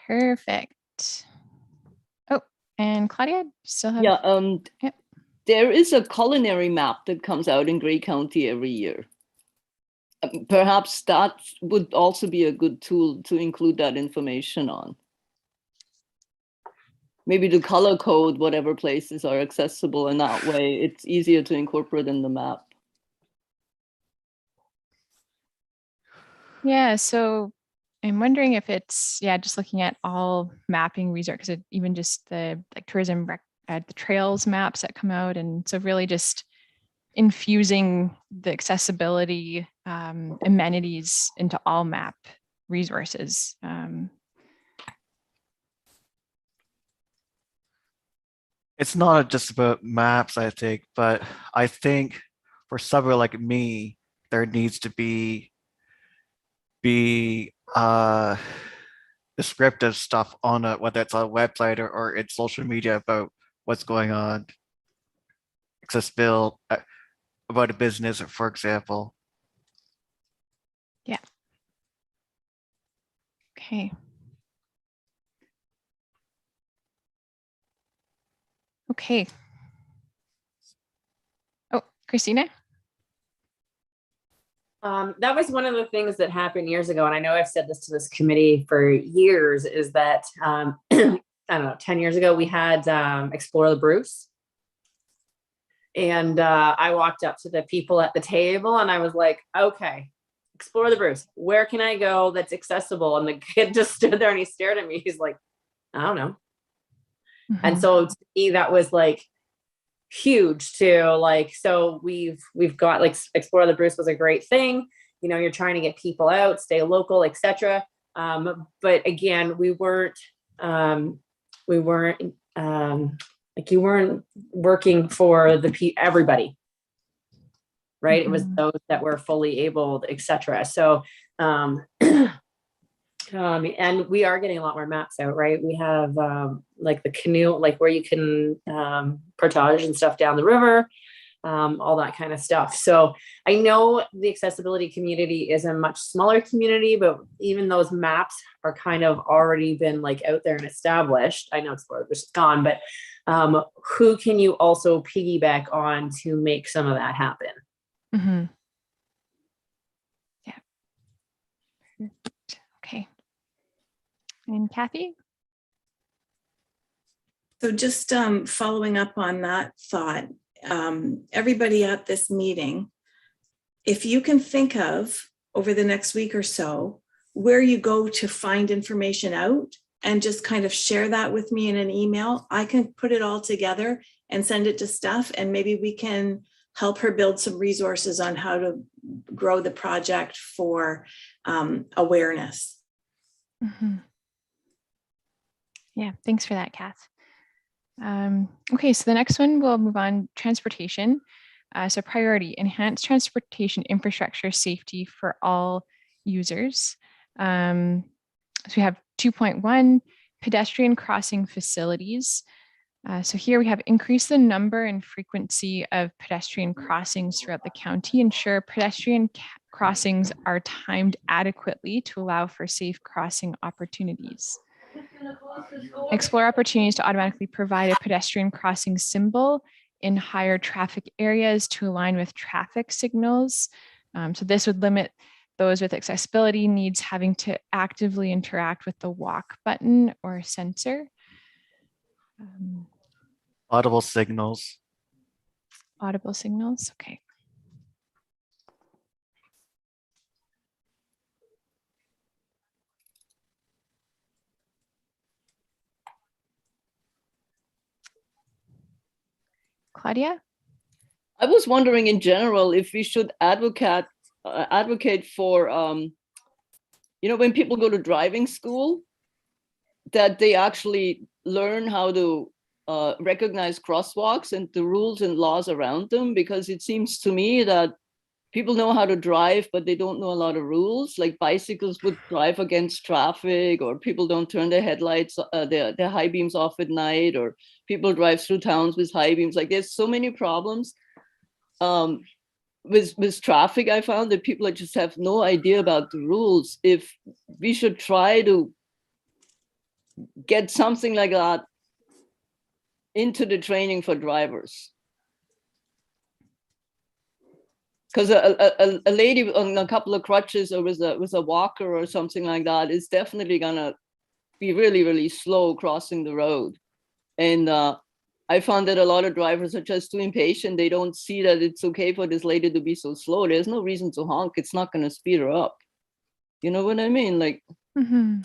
Perfect. Oh, and Claudia, still have? Yeah, Yep. there is a culinary map that comes out in Grey County every year. Perhaps that would also be a good tool to include that information on. Maybe to color code whatever places are accessible, and that way it's easier to incorporate in the map. Yeah, so I'm wondering if it's, yeah, just looking at all mapping resources, because even just the like tourism, the trails maps that come out. And so really just infusing the accessibility amenities into all map resources. It's not just about maps, I think, but I think for somewhere like me, there needs to be descriptive stuff on it, whether it's on a website or in social media about what's going on, accessible, about a business, for example. Yeah. Okay. Okay. Oh, Christina? That was one of the things that happened years ago. And I know I've said this to this committee for years, is that, I don't know, 10 years ago, we had Explore the Bruce. And I walked up to the people at the table and I was like, okay, Explore the Bruce. Where can I go that's accessible? And the kid just stood there and he stared at me. He's like, I don't know. And so to me, that was like huge too. Like, so we've got like Explore the Bruce was a great thing. You know, you're trying to get people out, stay local, etc. But again, we weren't like, you weren't working for everybody, right? It was those that were fully able, etc. So And we are getting a lot more maps out, right? We have like the canoe, like where you can portage and stuff down the river, all that kind of stuff. So I know the accessibility community is a much smaller community, but even those maps are kind of already been like out there and established. I know Explore which is gone, but who can you also piggyback on to make some of that happen? Mhm. Yeah. Perfect. Okay. And Kathy? So just following up on that thought, everybody at this meeting, if you can think of over the next week or so, where you go to find information out and just kind of share that with me in an email, I can put it all together and send it to Steph, and maybe we can help her build some resources on how to grow the project for awareness. Mm-hmm. Yeah, thanks for that, Kath. Okay, so the next one we'll move on, transportation. So priority, enhance transportation infrastructure safety for all users. So we have 2.1, pedestrian crossing facilities. So here we have increased the number and frequency of pedestrian crossings throughout the county, ensure pedestrian crossings are timed adequately to allow for safe crossing opportunities. Explore opportunities to automatically provide a pedestrian crossing symbol in higher traffic areas to align with traffic signals. So this would limit those with accessibility needs having to actively interact with the walk button or sensor. Audible signals. Audible signals, okay. Claudia? I was wondering in general if we should advocate for, when people go to driving school, that they actually learn how to recognize crosswalks and the rules and laws around them, because it seems to me that people know how to drive, but they don't know a lot of rules. Like bicycles would drive against traffic, or people don't turn their headlights, their high beams off at night, or people drive through towns with high beams. Like there's so many problems with traffic. I found that people just have no idea about the rules. If we should try to get something like that into the training for drivers. Because a lady on a couple of crutches or with a walker or something like that is definitely gonna be really, really slow crossing the road. And I found that a lot of drivers are just too impatient. They don't see that it's okay for this lady to be so slow. There's no reason to honk. It's not gonna speed her up. You know what I mean? Like. Mm-hmm.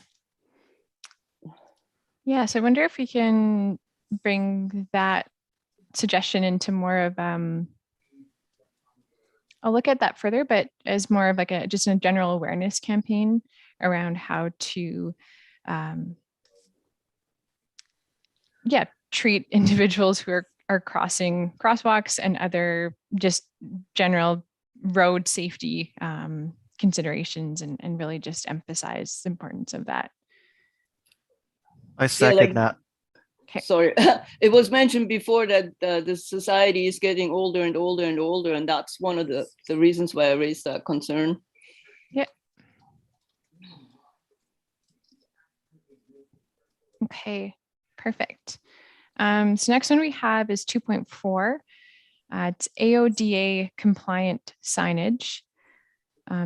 Yeah, so I wonder if we can bring that suggestion into more of I'll look at that further, but as more of like just a general awareness campaign around how to, treat individuals who are crossing crosswalks and other just general road safety considerations, and really just emphasize the importance of that. I second that. Okay. Sorry, it was mentioned before that the society is getting older and older and older, and that's one of the reasons why I raised that concern. Yeah. Okay, perfect. So next one we have is 2.4. It's AODA compliant signage.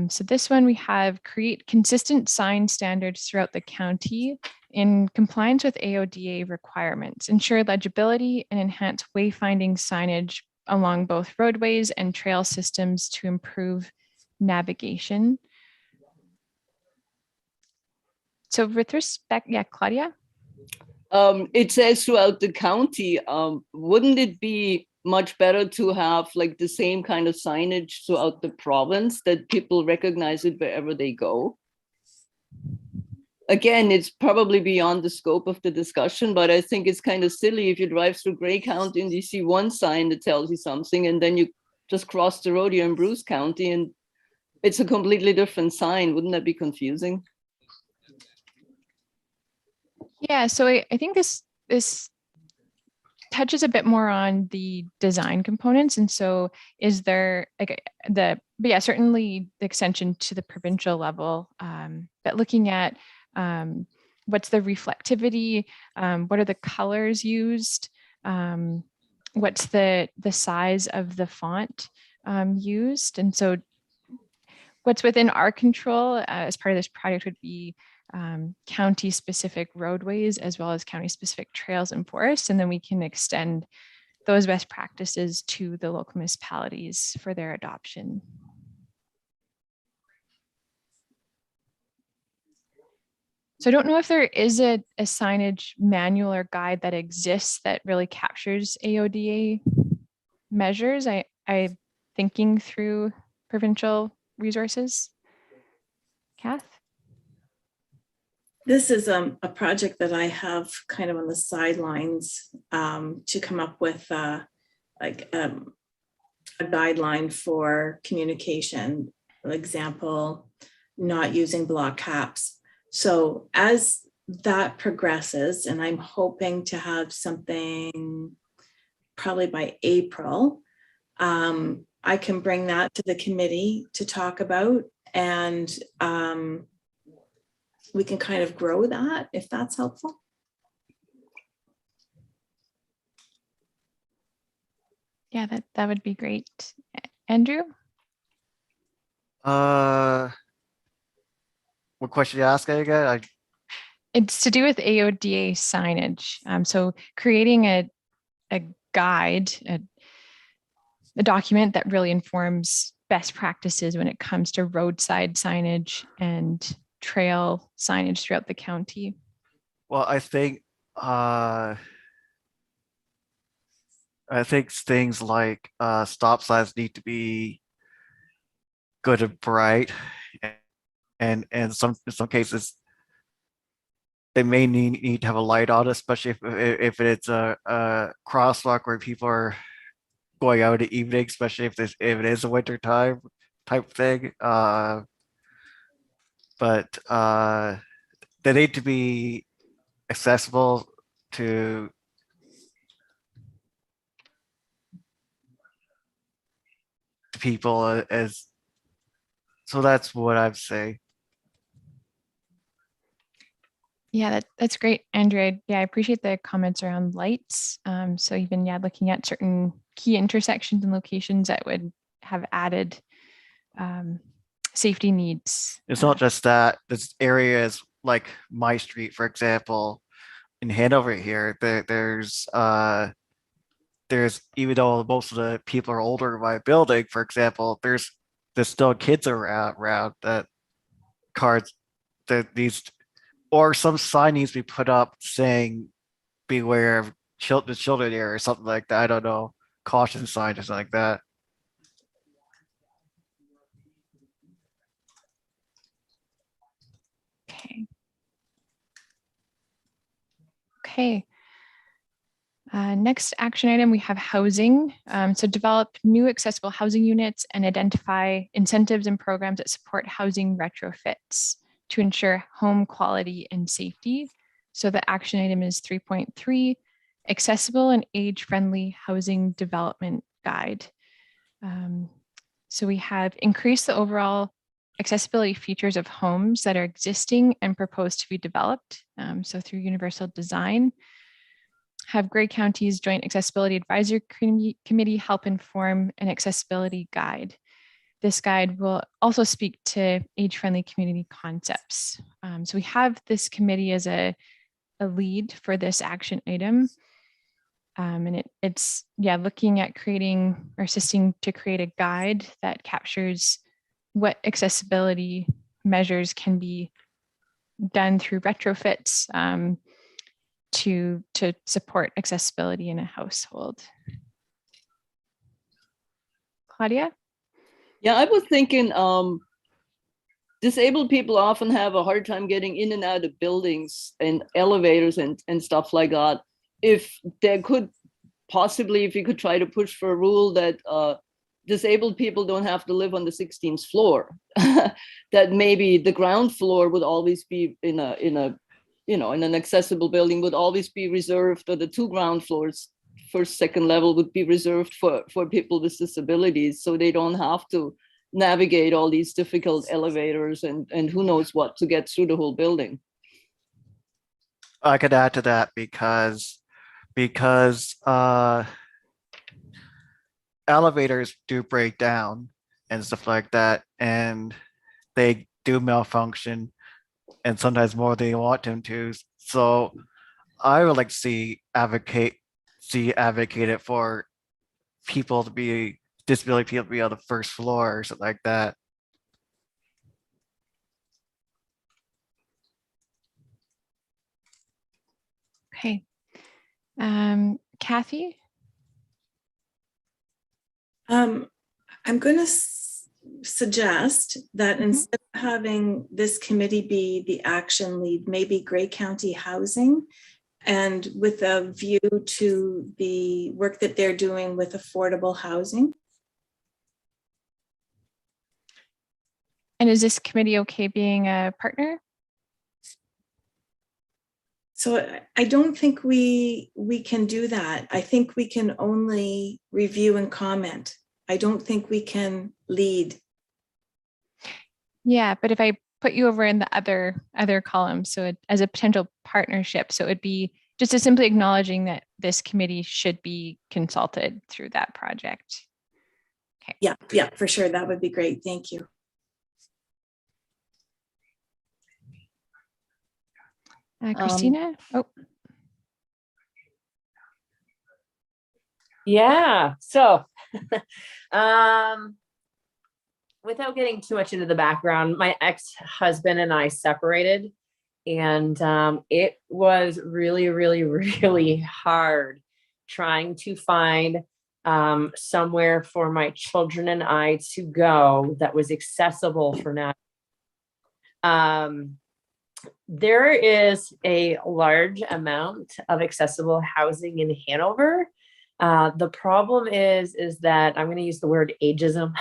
So this one we have create consistent sign standards throughout the county in compliance with AODA requirements, ensure legibility and enhance wayfinding signage along both roadways and trail systems to improve navigation. So with respect, yeah, Claudia? It says throughout the county, wouldn't it be much better to have like the same kind of signage throughout the province, that people recognize it wherever they go? Again, it's probably beyond the scope of the discussion, but I think it's kind of silly if you drive through Grey County and you see one sign that tells you something, and then you just cross the road here in Bruce County and it's a completely different sign. Wouldn't that be confusing? Yeah, so I think this touches a bit more on the design components. And so is there like but yeah, certainly the extension to the provincial level, but looking at what's the reflectivity, what are the colors used, what's the size of the font used. And so what's within our control as part of this project would be county-specific roadways as well as county-specific trails and forests, and then we can extend those best practices to the local municipalities for their adoption. So I don't know if there is a signage manual or guide that exists that really captures AODA measures. I'm thinking through provincial resources. Kath? This is a project that I have kind of on the sidelines to come up with a guideline for communication. For example, not using block caps. So as that progresses, and I'm hoping to have something probably by April, I can bring that to the committee to talk about, and we can kind of grow that if that's helpful. Yeah, that would be great. Andrew? What question you asking again? It's to do with AODA signage. So creating a guide, a document that really informs best practices when it comes to roadside signage and trail signage throughout the county. Well, I think things like stop signs need to be good and bright, and in some cases they may need to have a light on, especially if it's a crosswalk where people are going out at evening, especially if it is a winter time type thing. But they need to be accessible to people as, so that's what I'd say. Yeah, that's great, Andrea. Yeah, I appreciate the comments around lights. So even looking at certain key intersections and locations that would have added safety needs. It's not just that. There's areas like my street, for example, in Hanover here. There's even though most of the people are older in my building, for example, there's still kids around that cars that these, or some sign needs to be put up saying beware of the children here or something like that. I don't know, caution sign or something like that. Okay. Next action item, we have housing. So develop new accessible housing units and identify incentives and programs that support housing retrofits to ensure home quality and safety. So the action item is 3.3, accessible and age-friendly housing development guide. So we have increased the overall accessibility features of homes that are existing and proposed to be developed. So through universal design, have Grey County's Joint Accessibility Advisory Committee help inform an accessibility guide. This guide will also speak to age-friendly community concepts. So we have this committee as a lead for this action item. And it's looking at creating or assisting to create a guide that captures what accessibility measures can be done through retrofits to support accessibility in a household. Claudia? Yeah, I was thinking disabled people often have a hard time getting in and out of buildings and elevators and stuff like that. If there could possibly, if you could try to push for a rule that disabled people don't have to live on the 16th floor, that maybe the ground floor would always be in a you know, in an accessible building would always be reserved, or the 2 ground floors, first, second level would be reserved for people with disabilities. So they don't have to navigate all these difficult elevators and who knows what to get through the whole building. I could add to that because elevators do break down and stuff like that, and they do malfunction, and sometimes more than you want them to. So I would like to see advocated for people to be disability people to be on the first floor or something like that. Okay. Kathy? I'm going to suggest that Mhm. instead of having this committee be the action lead, maybe Grey County Housing, and with a view to the work that they're doing with affordable housing. And is this committee okay being a partner? So I don't think we can do that. I think we can only review and comment. I don't think we can lead. Yeah, but if I put you over in the other column, so as a potential partnership, so it would be just as simply acknowledging that this committee should be consulted through that project. Okay. Yeah, for sure. That would be great. Thank you. Christina? Yeah. So, without getting too much into the background, my ex-husband and I separated, and it was really, really, really hard trying to find somewhere for my children and I to go that was accessible for now. There is a large amount of accessible housing in Hanover. The problem is that I'm going to use the word ageism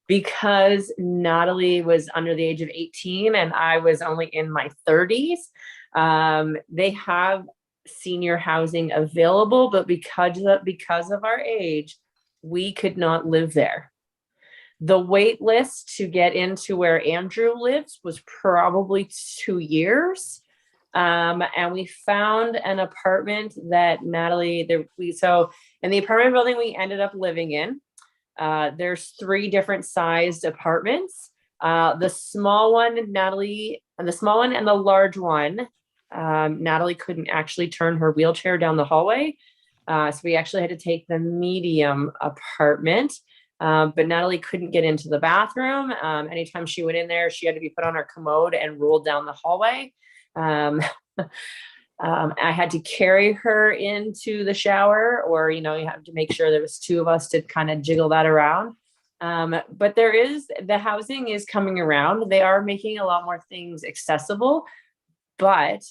because Natalie was under the age of 18 and I was only in my 30s. They have senior housing available, but because of our age, we could not live there. The wait list to get into where Andrew lives was probably 2 years. And we found an apartment that Natalie, so in the apartment building we ended up living in, there's 3 different sized apartments. The small one and the large one, Natalie couldn't actually turn her wheelchair down the hallway. So we actually had to take the medium apartment. But Natalie couldn't get into the bathroom. Anytime she went in there, she had to be put on her commode and rolled down the hallway. I had to carry her into the shower, or, you have to make sure there was 2 of us to kind of jiggle that around. But the housing is coming around. They are making a lot more things accessible, but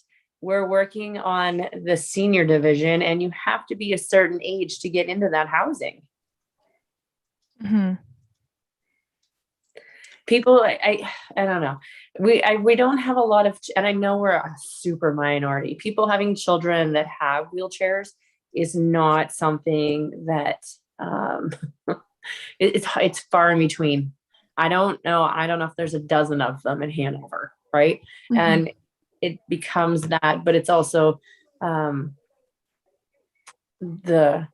we're working on the senior division, and you have to be a certain age to get into that housing. Mm-hmm. People, I don't know. We don't have a lot of, and I know we're a super minority. People having children that have wheelchairs is not something that it's far in between. I don't know if there's a dozen of them in Hanover, right? Mm-hmm. And it becomes that, but it's also the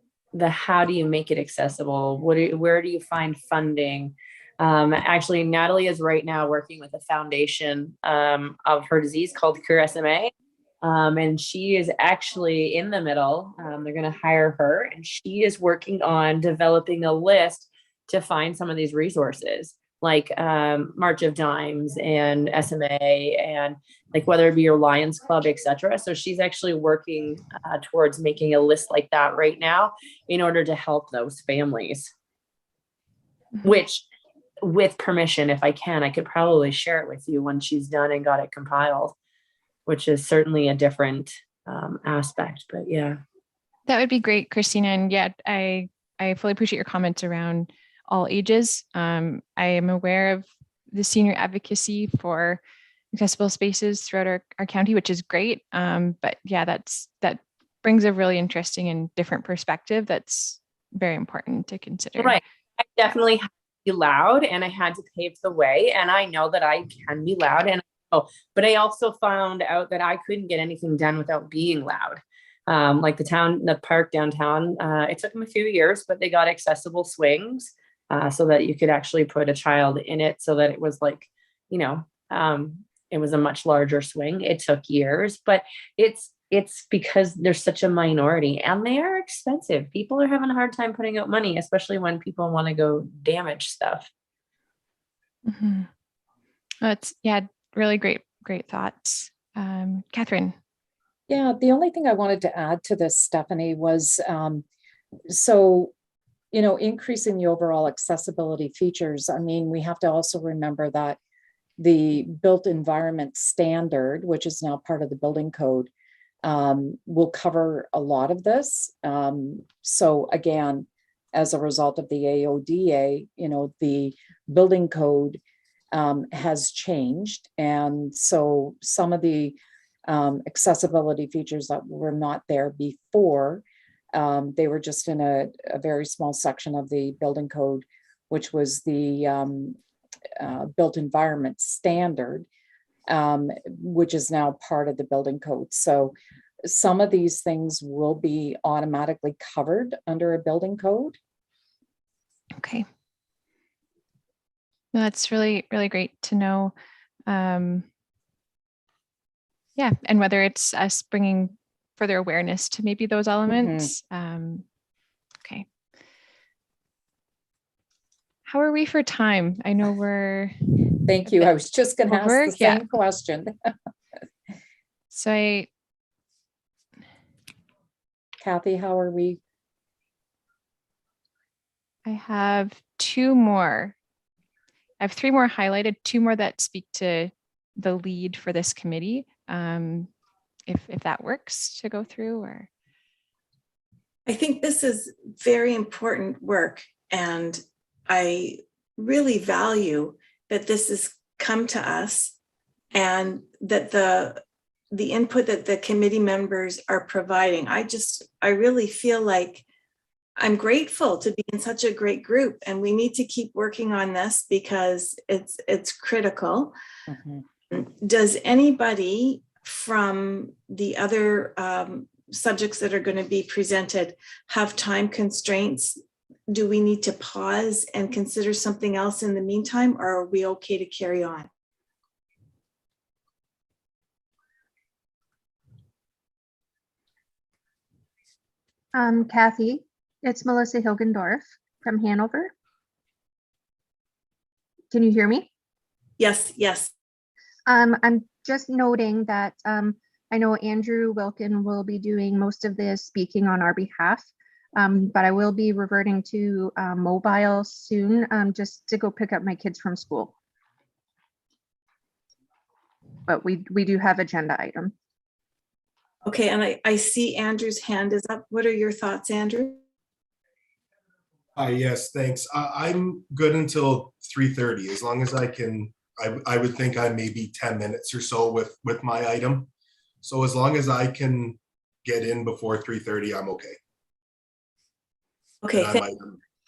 how do you make it accessible? Where do you find funding? Actually, Natalie is right now working with a foundation of her disease called Cure SMA. And she is actually in the middle. They're going to hire her, and she is working on developing a list to find some of these resources, like March of Dimes and SMA, and like whether it be your Lions Club, etc. So she's actually working towards making a list like that right now in order to help those families. Mm-hmm. Which, with permission, if I can, I could probably share it with you when she's done and got it compiled, which is certainly a different aspect, but yeah. That would be great, Christina. And yeah, I fully appreciate your comments around all ages. I am aware of the senior advocacy for accessible spaces throughout our county, which is great. But yeah, that brings a really interesting and different perspective that's very important to consider. Right. I definitely had to be loud and I had to pave the way. And I know that I can be loud. But I also found out that I couldn't get anything done without being loud. Like the park downtown, it took them a few years, but they got accessible swings so that you could actually put a child in it so that it was like, it was a much larger swing. It took years, but it's because there's such a minority and they are expensive. People are having a hard time putting out money, especially when people want to go damage stuff. Mm-hmm. That's really great thoughts. Catherine. Yeah, the only thing I wanted to add to this, Stephanie, was increasing the overall accessibility features. I mean, we have to also remember that the built environment standard, which is now part of the building code, will cover a lot of this. So again, as a result of the AODA, the building code has changed. And so some of the accessibility features that were not there before, they were just in a very small section of the building code, which was the built environment standard, which is now part of the building code. So some of these things will be automatically covered under a building code. Okay. No, that's really, really great to know. Yeah, and whether it's us bringing further awareness to maybe those elements. Okay. How are we for time? I know we're... Thank you. I was just going to ask the same question. So Kathy, how are we? I have two more. I have three more highlighted, two more that speak to the lead for this committee. If that works to go through, or. I think this is very important work, and I really value that this has come to us and that the input that the committee members are providing. I really feel like I'm grateful to be in such a great group, and we need to keep working on this because it's critical. Does anybody from the other subjects that are going to be presented have time constraints? Do we need to pause and consider something else in the meantime, or are we okay to carry on? Kathy, it's Melissa Hilgendorff from Hanover. Can you hear me? Yes, yes. I'm just noting that I know Andrew Wilkin will be doing most of the speaking on our behalf, but I will be reverting to mobile soon just to go pick up my kids from school. But we do have agenda item. Okay, and I see Andrew's hand is up. What are your thoughts, Andrew? Yes, thanks. I'm good until 3:30, as long as I can. I would think I may be 10 minutes or so with my item. So as long as I can get in before 3:30, I'm okay. Okay,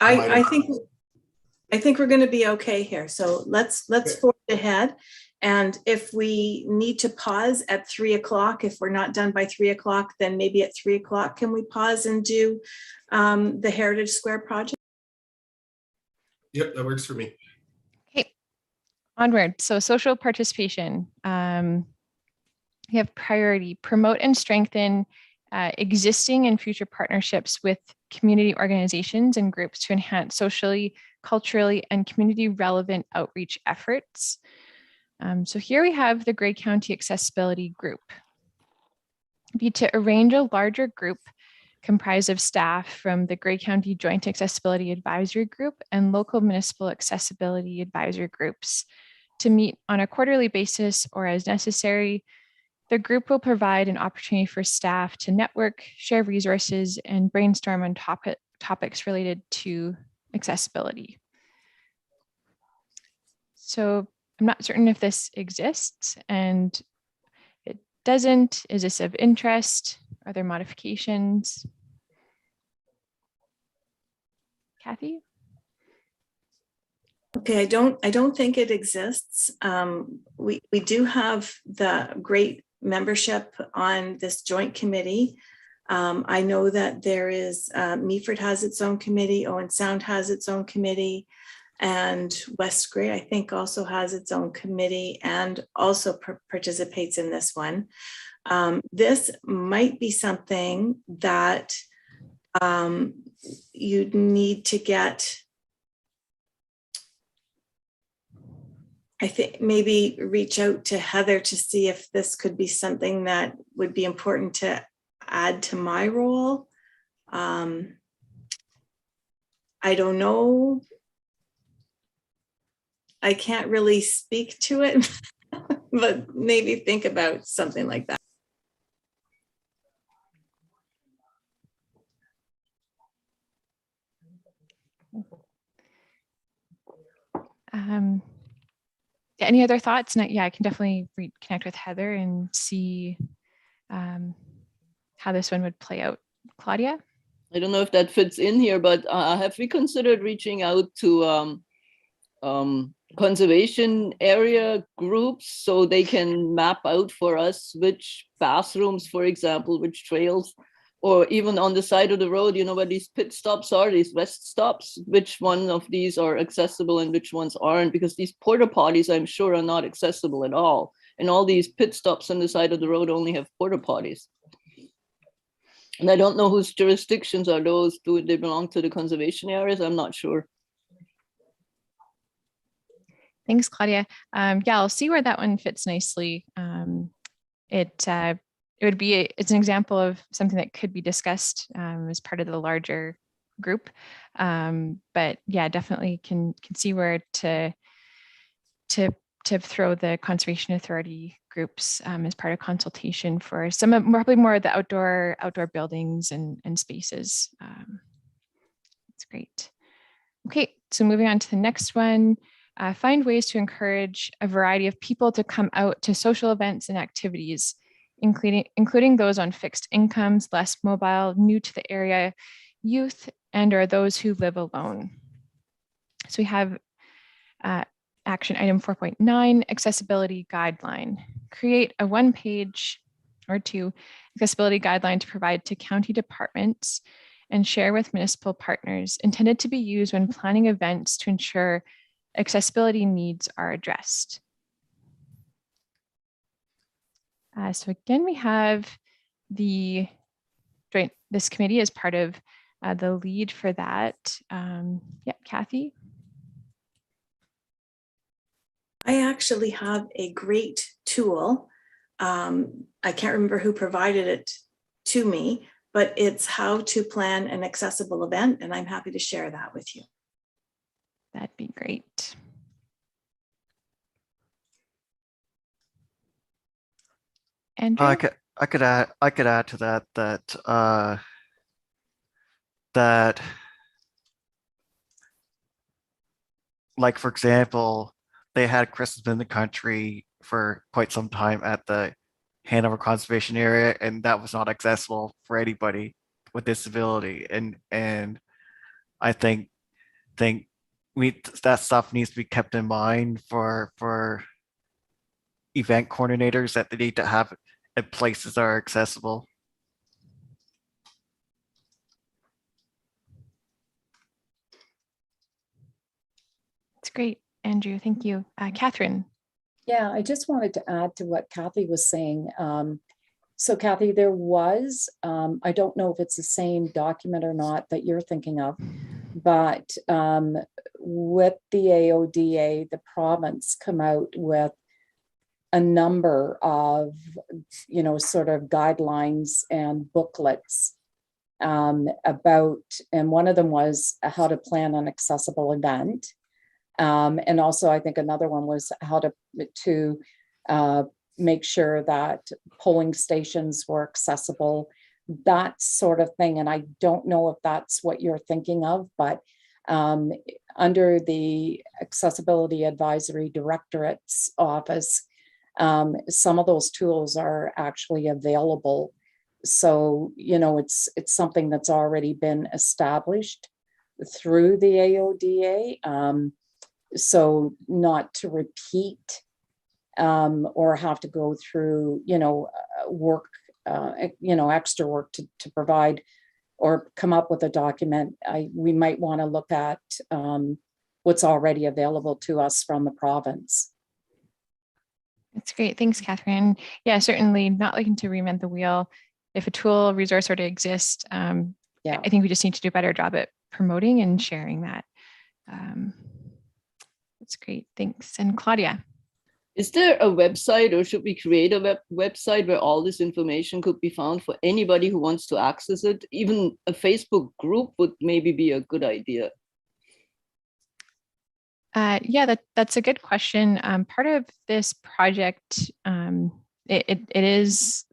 I think we're going to be okay here. So let's forge ahead. And if we need to pause at 3 o'clock, if we're not done by 3 o'clock, then maybe at 3 o'clock, can we pause and do the Heritage Square project? Yep, that works for me. Okay, onward. So social participation. We have priority, promote and strengthen existing and future partnerships with community organizations and groups to enhance socially, culturally, and community relevant outreach efforts. So here we have the Grey County Accessibility Group. Be to arrange a larger group comprised of staff from the Grey County Joint Accessibility Advisory Group and local municipal accessibility advisory groups to meet on a quarterly basis or as necessary. The group will provide an opportunity for staff to network, share resources, and brainstorm on topics related to accessibility. So I'm not certain if this exists, and it doesn't. Is this of interest? Are there modifications? Kathy? Okay, I don't think it exists. We do have the great membership on this joint committee. I know that there is, Meaford has its own committee, Owen Sound has its own committee, and West Grey, I think, also has its own committee and also participates in this one. This might be something that you'd need to get, I think maybe reach out to Heather to see if this could be something that would be important to add to my role. I don't know. I can't really speak to it, but maybe think about something like that. Any other thoughts? Yeah, I can definitely connect with Heather and see how this one would play out. Claudia? I don't know if that fits in here, but have we considered reaching out to conservation area groups so they can map out for us which bathrooms, for example, which trails, or even on the side of the road, you know, where these pit stops are, these rest stops, which one of these are accessible and which ones aren't, because these porta potties, I'm sure, are not accessible at all. And all these pit stops on the side of the road only have porta potties. And I don't know whose jurisdictions are those. Do they belong to the conservation areas? I'm not sure. Thanks, Claudia. Yeah, I'll see where that one fits nicely. It's an example of something that could be discussed as part of the larger group. But yeah, definitely can see where to throw the Conservation Authority groups as part of consultation for some of probably more of the outdoor buildings and spaces. That's great. Okay, so moving on to the next one. Find ways to encourage a variety of people to come out to social events and activities, including those on fixed incomes, less mobile, new to the area, youth, and or those who live alone. So we have action item 4.9, accessibility guideline. Create a 1-page or 2 accessibility guideline to provide to county departments and share with municipal partners, intended to be used when planning events to ensure accessibility needs are addressed. So again, we have this committee as part of the lead for that. Yeah, Kathy. I actually have a great tool. I can't remember who provided it to me, but it's how to plan an accessible event, and I'm happy to share that with you. That'd be great. Andrew? I could add to that that like, for example, they had Christmas in the country for quite some time at the Hanover Conservation Area, and that was not accessible for anybody with disability. And I think that stuff needs to be kept in mind for event coordinators, that they need to have at places that are accessible. That's great, Andrew. Thank you. Catherine. Yeah, I just wanted to add to what Kathy was saying. So Kathy, there was, I don't know if it's the same document or not that you're thinking of, but with the AODA, the province come out with a number of, sort of guidelines and booklets about, and one of them was how to plan an accessible event. And also, I think another one was how to make sure that polling stations were accessible, that sort of thing. And I don't know if that's what you're thinking of, but Under the Accessibility Advisory Directorate's office, some of those tools are actually available. So, you know, it's something that's already been established through the AODA. So not to repeat or have to go through, work, extra work to provide or come up with a document. We might want to look at what's already available to us from the province. That's great. Thanks, Catherine. Yeah, certainly not looking to reinvent the wheel. If a tool resource already exists, I think we just need to do a better job at promoting and sharing that. That's great. Thanks. And Claudia. Is there a website, or should we create a website where all this information could be found for anybody who wants to access it? Even a Facebook group would maybe be a good idea. Yeah, that's a good question. Part of this project, it is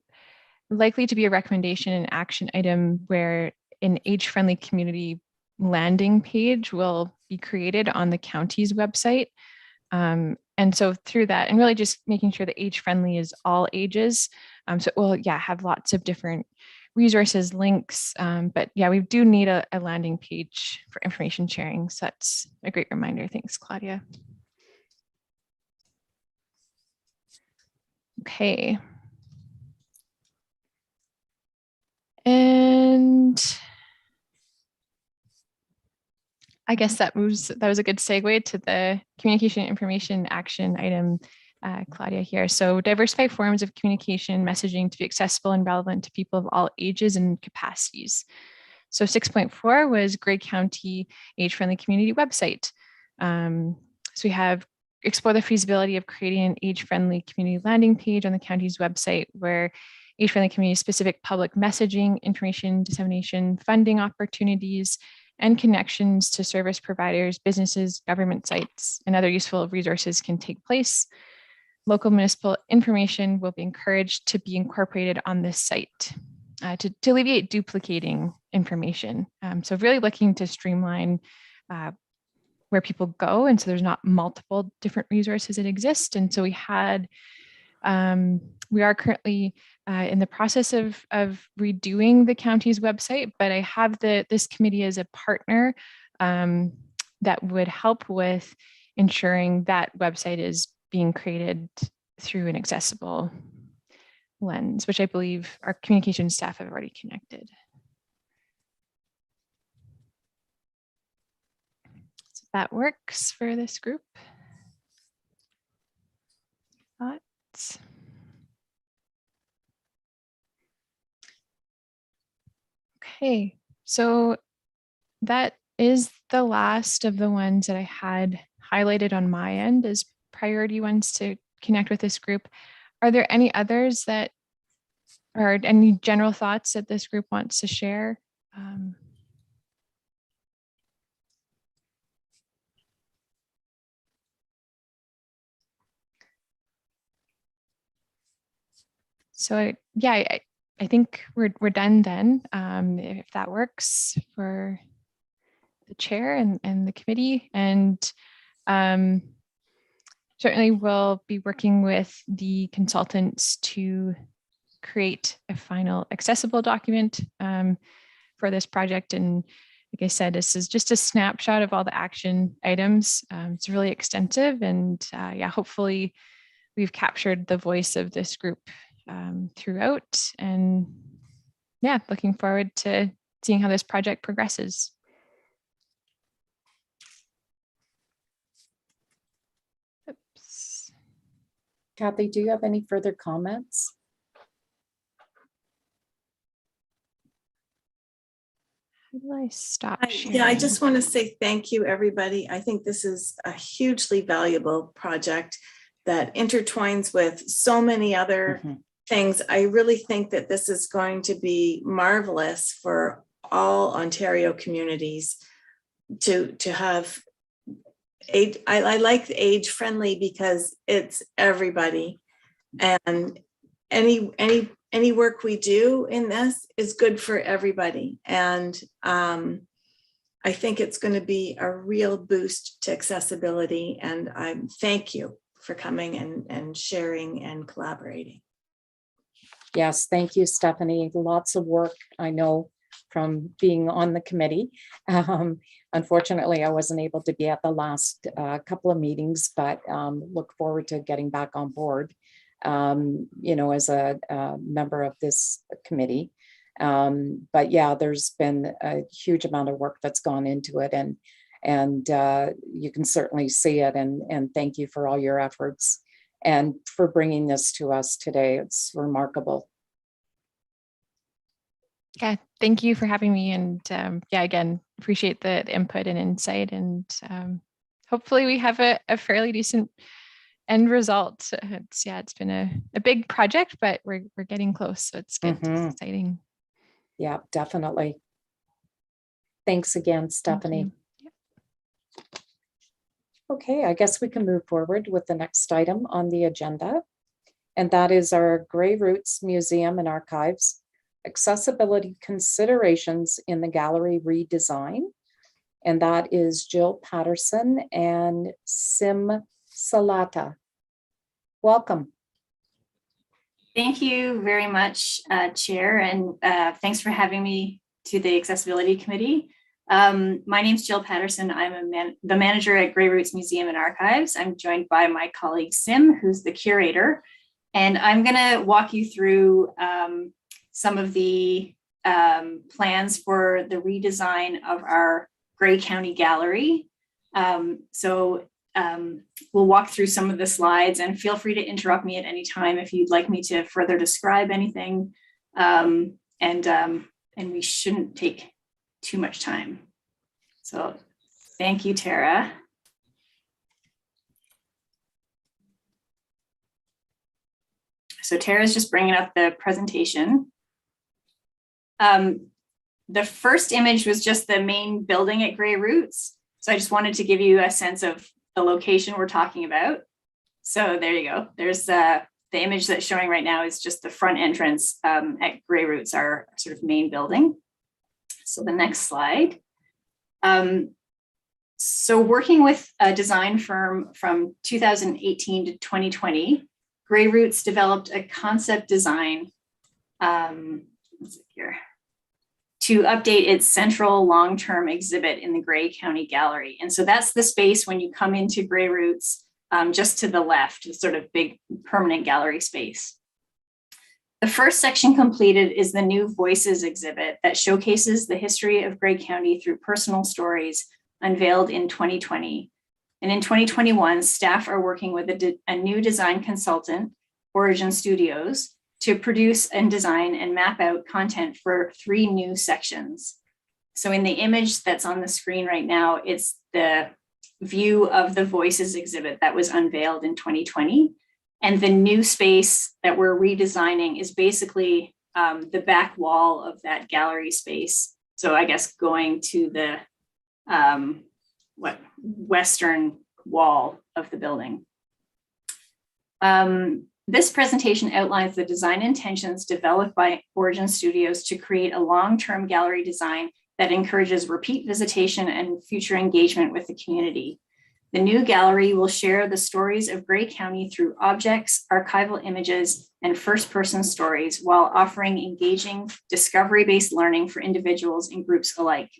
likely to be a recommendation and action item where an age-friendly community landing page will be created on the county's website. And so through that, and really just making sure that age-friendly is all ages. So it will, have lots of different resources, links, but we do need a landing page for information sharing. So that's a great reminder. Thanks, Claudia. Okay. And I guess that was a good segue to the communication information action item, Claudia here. So diversify forms of communication messaging to be accessible and relevant to people of all ages and capacities. So 6.4 was Grey County age-friendly community website. So we have explore the feasibility of creating an age-friendly community landing page on the county's website where age-friendly community-specific public messaging, information dissemination, funding opportunities, and connections to service providers, businesses, government sites, and other useful resources can take place. Local municipal information will be encouraged to be incorporated on this site to alleviate duplicating information. So really looking to streamline where people go. And so there's not multiple different resources that exist. And so we are currently in the process of redoing the county's website, but I have this committee as a partner that would help with ensuring that website is being created through an accessible lens, which I believe our communication staff have already connected. So that works for this group. Thoughts? Okay, so that is the last of the ones that I had highlighted on my end as priority ones to connect with this group. Are there any others that, or any general thoughts that this group wants to share? So I think we're done then, if that works for the chair and the committee. And certainly we'll be working with the consultants to create a final accessible document for this project. And like I said, this is just a snapshot of all the action items. It's really extensive, and hopefully we've captured the voice of this group throughout, and looking forward to seeing how this project progresses. Oops. Kathy, do you have any further comments? How do I stop sharing? Yeah, I just want to say thank you, everybody. I think this is a hugely valuable project that intertwines with so many other things. I really think that this is going to be marvelous for all Ontario communities to have age. I like age friendly because it's everybody, and any work we do in this is good for everybody. And I think it's going to be a real boost to accessibility, and I thank you for coming and sharing and collaborating. Yes, thank you, Stephanie. Lots of work, I know, from being on the committee. Unfortunately, I wasn't able to be at the last couple of meetings, but look forward to getting back on board, as a member of this committee. But yeah, there's been a huge amount of work that's gone into it, and you can certainly see it. And thank you for all your efforts and for bringing this to us today. It's remarkable. Yeah, thank you for having me. And yeah, again, appreciate the input and insight. And hopefully we have a fairly decent end result. It's been a big project, but we're getting close. So it's good. It's exciting. Yeah, definitely. Thanks again, Stephanie. Okay, I guess we can move forward with the next item on the agenda. And that is our Grey Roots Museum and Archives accessibility considerations in the gallery redesign. And that is Jill Patterson and Sim Salata. Welcome. Thank you very much, Chair, and thanks for having me to the Accessibility Committee. My name is Jill Patterson. I'm the manager at Grey Roots Museum and Archives. I'm joined by my colleague Sim, who's the curator, and I'm going to walk you through some of the plans for the redesign of our Grey County Gallery. We'll walk through some of the slides, and feel free to interrupt me at any time if you'd like me to further describe anything. And we shouldn't take too much time. So thank you, Tara. So Tara's just bringing up the presentation. The first image was just the main building at Grey Roots. So I just wanted to give you a sense of the location we're talking about. So there you go. There's the image that's showing right now is just the front entrance at Grey Roots, our sort of main building. So the next slide. So working with a design firm from 2018 to 2020, Grey Roots developed a concept design to update its central long-term exhibit in the Grey County Gallery. And so that's the space when you come into Grey Roots, just to the left, the sort of big permanent gallery space. The first section completed is the new Voices exhibit that showcases the history of Grey County through personal stories unveiled in 2020. And in 2021, staff are working with a new design consultant, Origin Studios, to produce and design and map out content for 3 new sections. So in the image that's on the screen right now, it's the view of the Voices exhibit that was unveiled in 2020. And the new space that we're redesigning is basically the back wall of that gallery space. So I guess going to the western wall of the building. This presentation outlines the design intentions developed by Origin Studios to create a long-term gallery design that encourages repeat visitation and future engagement with the community. The new gallery will share the stories of Grey County through objects, archival images, and first-person stories while offering engaging discovery-based learning for individuals and groups alike.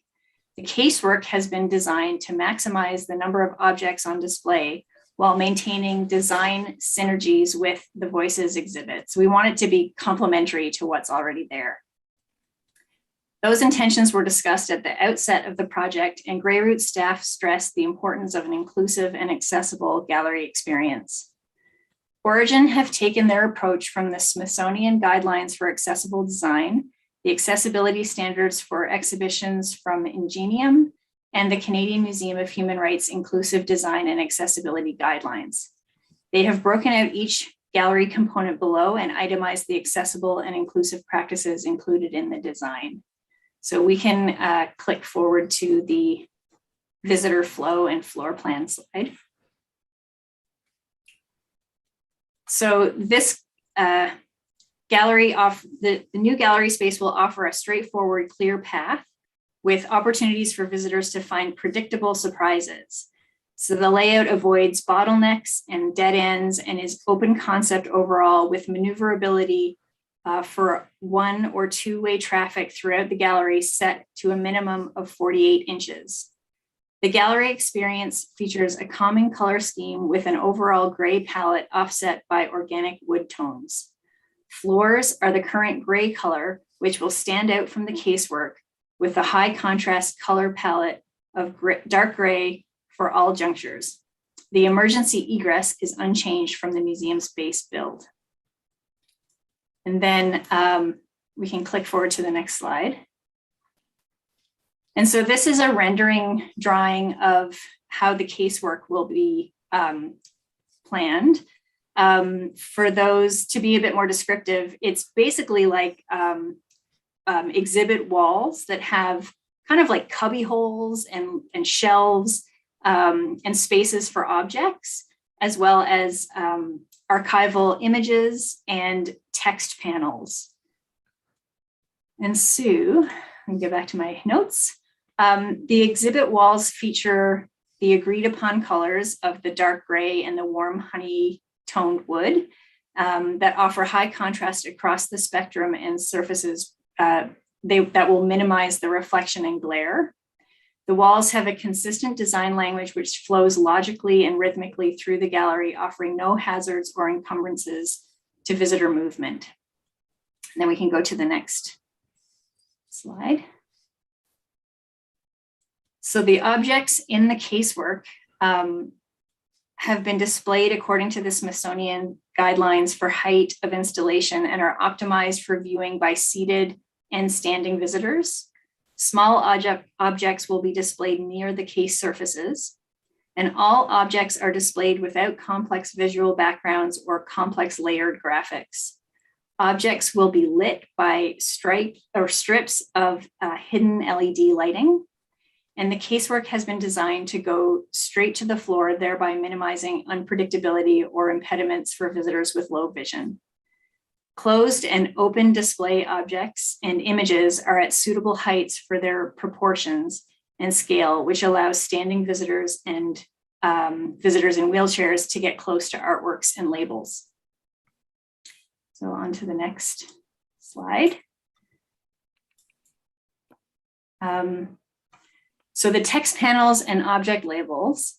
The casework has been designed to maximize the number of objects on display while maintaining design synergies with the Voices exhibit. So we want it to be complementary to what's already there. Those intentions were discussed at the outset of the project, and Grey Roots staff stressed the importance of an inclusive and accessible gallery experience. Origin have taken their approach from the Smithsonian Guidelines for Accessible Design, the accessibility standards for exhibitions from Ingenium, and the Canadian Museum of Human Rights Inclusive Design and Accessibility Guidelines. They have broken out each gallery component below and itemized the accessible and inclusive practices included in the design. So we can click forward to the visitor flow and floor plan slide. So this gallery, the new gallery space will offer a straightforward, clear path with opportunities for visitors to find predictable surprises. So the layout avoids bottlenecks and dead ends and is open concept overall with maneuverability for 1- or 2-way traffic throughout the gallery set to a minimum of 48 inches. The gallery experience features a calming color scheme with an overall gray palette offset by organic wood tones. Floors are the current gray color, which will stand out from the casework with a high contrast color palette of dark gray for all junctures. The emergency egress is unchanged from the museum's base build. And then we can click forward to the next slide. And so this is a rendering drawing of how the casework will be planned. For those to be a bit more descriptive, it's basically like exhibit walls that have kind of like cubby holes and shelves and spaces for objects, as well as archival images and text panels. And Sue, let me go back to my notes. The exhibit walls feature the agreed upon colors of the dark gray and the warm honey toned wood that offer high contrast across the spectrum and surfaces that will minimize the reflection and glare. The walls have a consistent design language which flows logically and rhythmically through the gallery, offering no hazards or encumbrances to visitor movement. And then we can go to the next slide. So the objects in the casework have been displayed according to the Smithsonian guidelines for height of installation and are optimized for viewing by seated and standing visitors. Small objects will be displayed near the case surfaces, and all objects are displayed without complex visual backgrounds or complex layered graphics. Objects will be lit by strips of hidden LED lighting, and the casework has been designed to go straight to the floor, thereby minimizing unpredictability or impediments for visitors with low vision. Closed and open display objects and images are at suitable heights for their proportions and scale, which allows standing visitors and visitors in wheelchairs to get close to artworks and labels. So on to the next slide. So the text panels and object labels.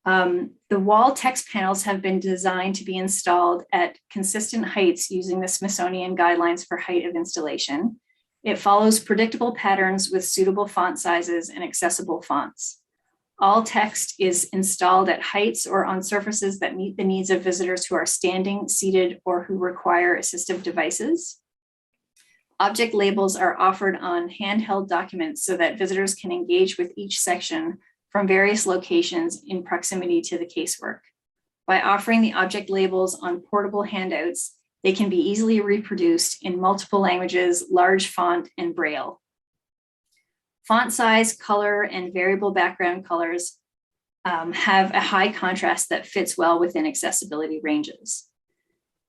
The wall text panels have been designed to be installed at consistent heights using the Smithsonian guidelines for height of installation. It follows predictable patterns with suitable font sizes and accessible fonts. All text is installed at heights or on surfaces that meet the needs of visitors who are standing, seated, or who require assistive devices. Object labels are offered on handheld documents so that visitors can engage with each section from various locations in proximity to the casework. By offering the object labels on portable handouts, they can be easily reproduced in multiple languages, large font, and Braille. Font size, color, and variable background colors have a high contrast that fits well within accessibility ranges.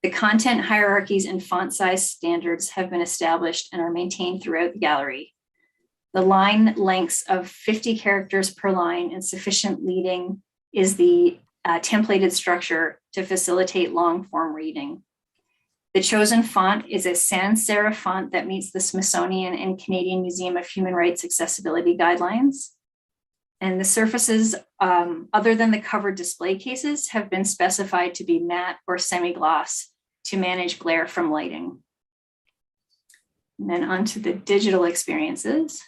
The content hierarchies and font size standards have been established and are maintained throughout the gallery. The line lengths of 50 characters per line and sufficient leading is the templated structure to facilitate long form reading. The chosen font is a sans serif font that meets the Smithsonian and Canadian Museum of Human Rights accessibility guidelines. And the surfaces, other than the covered display cases, have been specified to be matte or semi-gloss to manage glare from lighting. And then onto the digital experiences.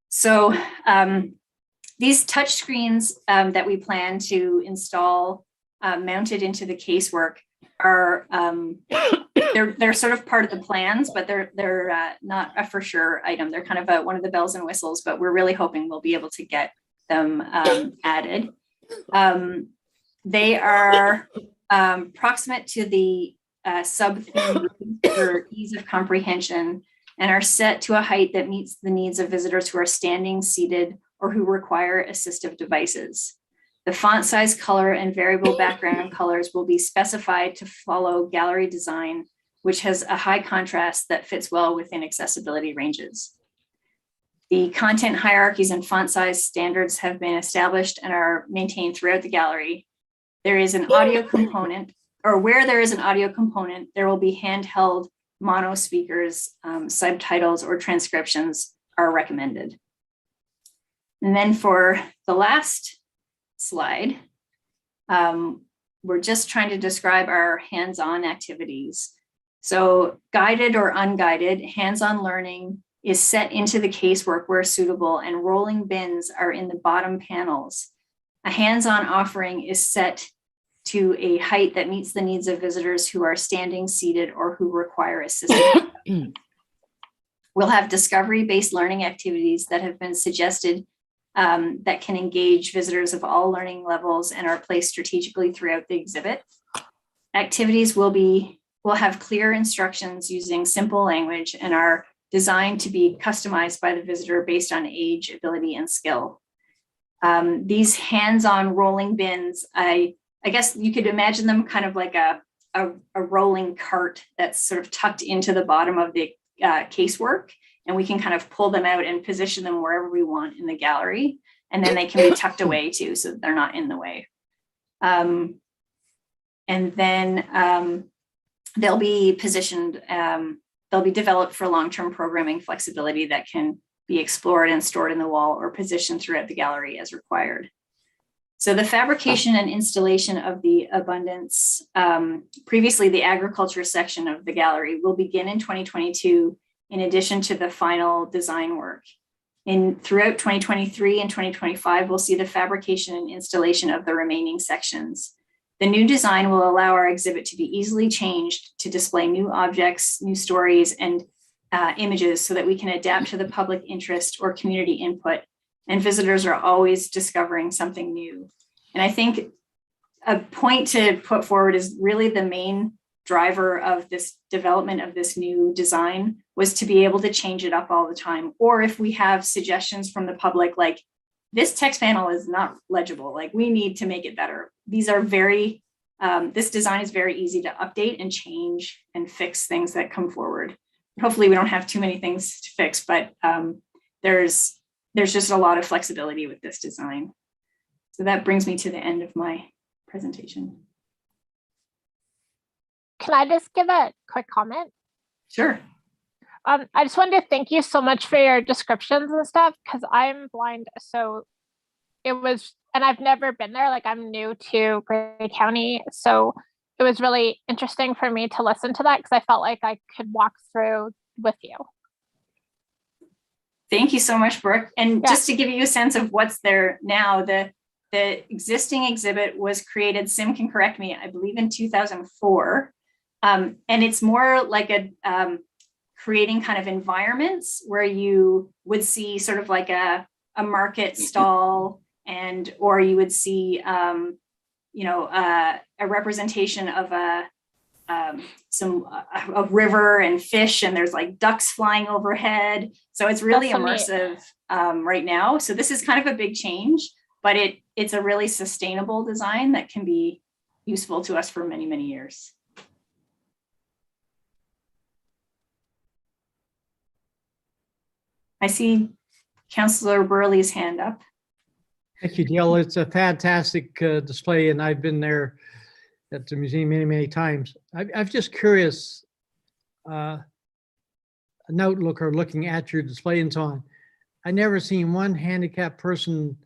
So these touchscreens that we plan to install mounted into the casework are they're sort of part of the plans, but they're not a for sure item. They're kind of one of the bells and whistles, but we're really hoping we'll be able to get them added. They are proximate to the sub-theme for ease of comprehension and are set to a height that meets the needs of visitors who are standing, seated, or who require assistive devices. The font size, color, and variable background colors will be specified to follow gallery design which has a high contrast that fits well within accessibility ranges. The content hierarchies and font size standards have been established and are maintained throughout the gallery. There is an audio component, or where there is an audio component, there will be handheld mono speakers, subtitles or transcriptions are recommended. And then for the last slide, we're just trying to describe our hands-on activities. So guided or unguided, hands-on learning is set into the casework where suitable, and rolling bins are in the bottom panels. A hands-on offering is set to a height that meets the needs of visitors who are standing, seated, or who require assistance. We'll have discovery-based learning activities that have been suggested that can engage visitors of all learning levels and are placed strategically throughout the exhibit. Activities will have clear instructions using simple language and are designed to be customized by the visitor based on age, ability, and skill. These hands-on rolling bins, I guess you could imagine them kind of like a rolling cart that's sort of tucked into the bottom of the casework, and we can kind of pull them out and position them wherever we want in the gallery, and then they can be tucked away too, so they're not in the way. And then they'll be positioned, they'll be developed for long-term programming flexibility that can be explored and stored in the wall or positioned throughout the gallery as required. So the fabrication and installation of the abundance, previously the agriculture section of the gallery, will begin in 2022 in addition to the final design work. Throughout 2023 and 2025, we'll see the fabrication and installation of the remaining sections. The new design will allow our exhibit to be easily changed to display new objects, new stories, and images so that we can adapt to the public interest or community input, and visitors are always discovering something new. And I think a point to put forward is really the main driver of this development of this new design was to be able to change it up all the time. Or if we have suggestions from the public, like this text panel is not legible, like we need to make it better. These are very, this design is very easy to update and change and fix things that come forward. Hopefully we don't have too many things to fix, but there's just a lot of flexibility with this design. So that brings me to the end of my presentation. Can I just give a quick comment? Sure. I just wanted to thank you so much for your descriptions and stuff, because I'm blind. So it was, and I've never been there, like I'm new to Grey County. So it was really interesting for me to listen to that because I felt like I could walk through with you. Thank you so much, Brooke. And just to give you a sense of what's there now, the existing exhibit was created, Sim can correct me, I believe in 2004. And it's more like a creating kind of environments where you would see sort of like a market stall, and or you would see you know, a representation of a river and fish, and there's like ducks flying overhead. So it's really immersive right now. So this is kind of a big change, but it's a really sustainable design that can be useful to us for many, many years. I see Councillor Burley's hand up. Thank you, Dale. It's a fantastic display, and I've been there at the museum many, many times. I'm just curious, an outlook or looking at your display and so on. I never seen one handicapped person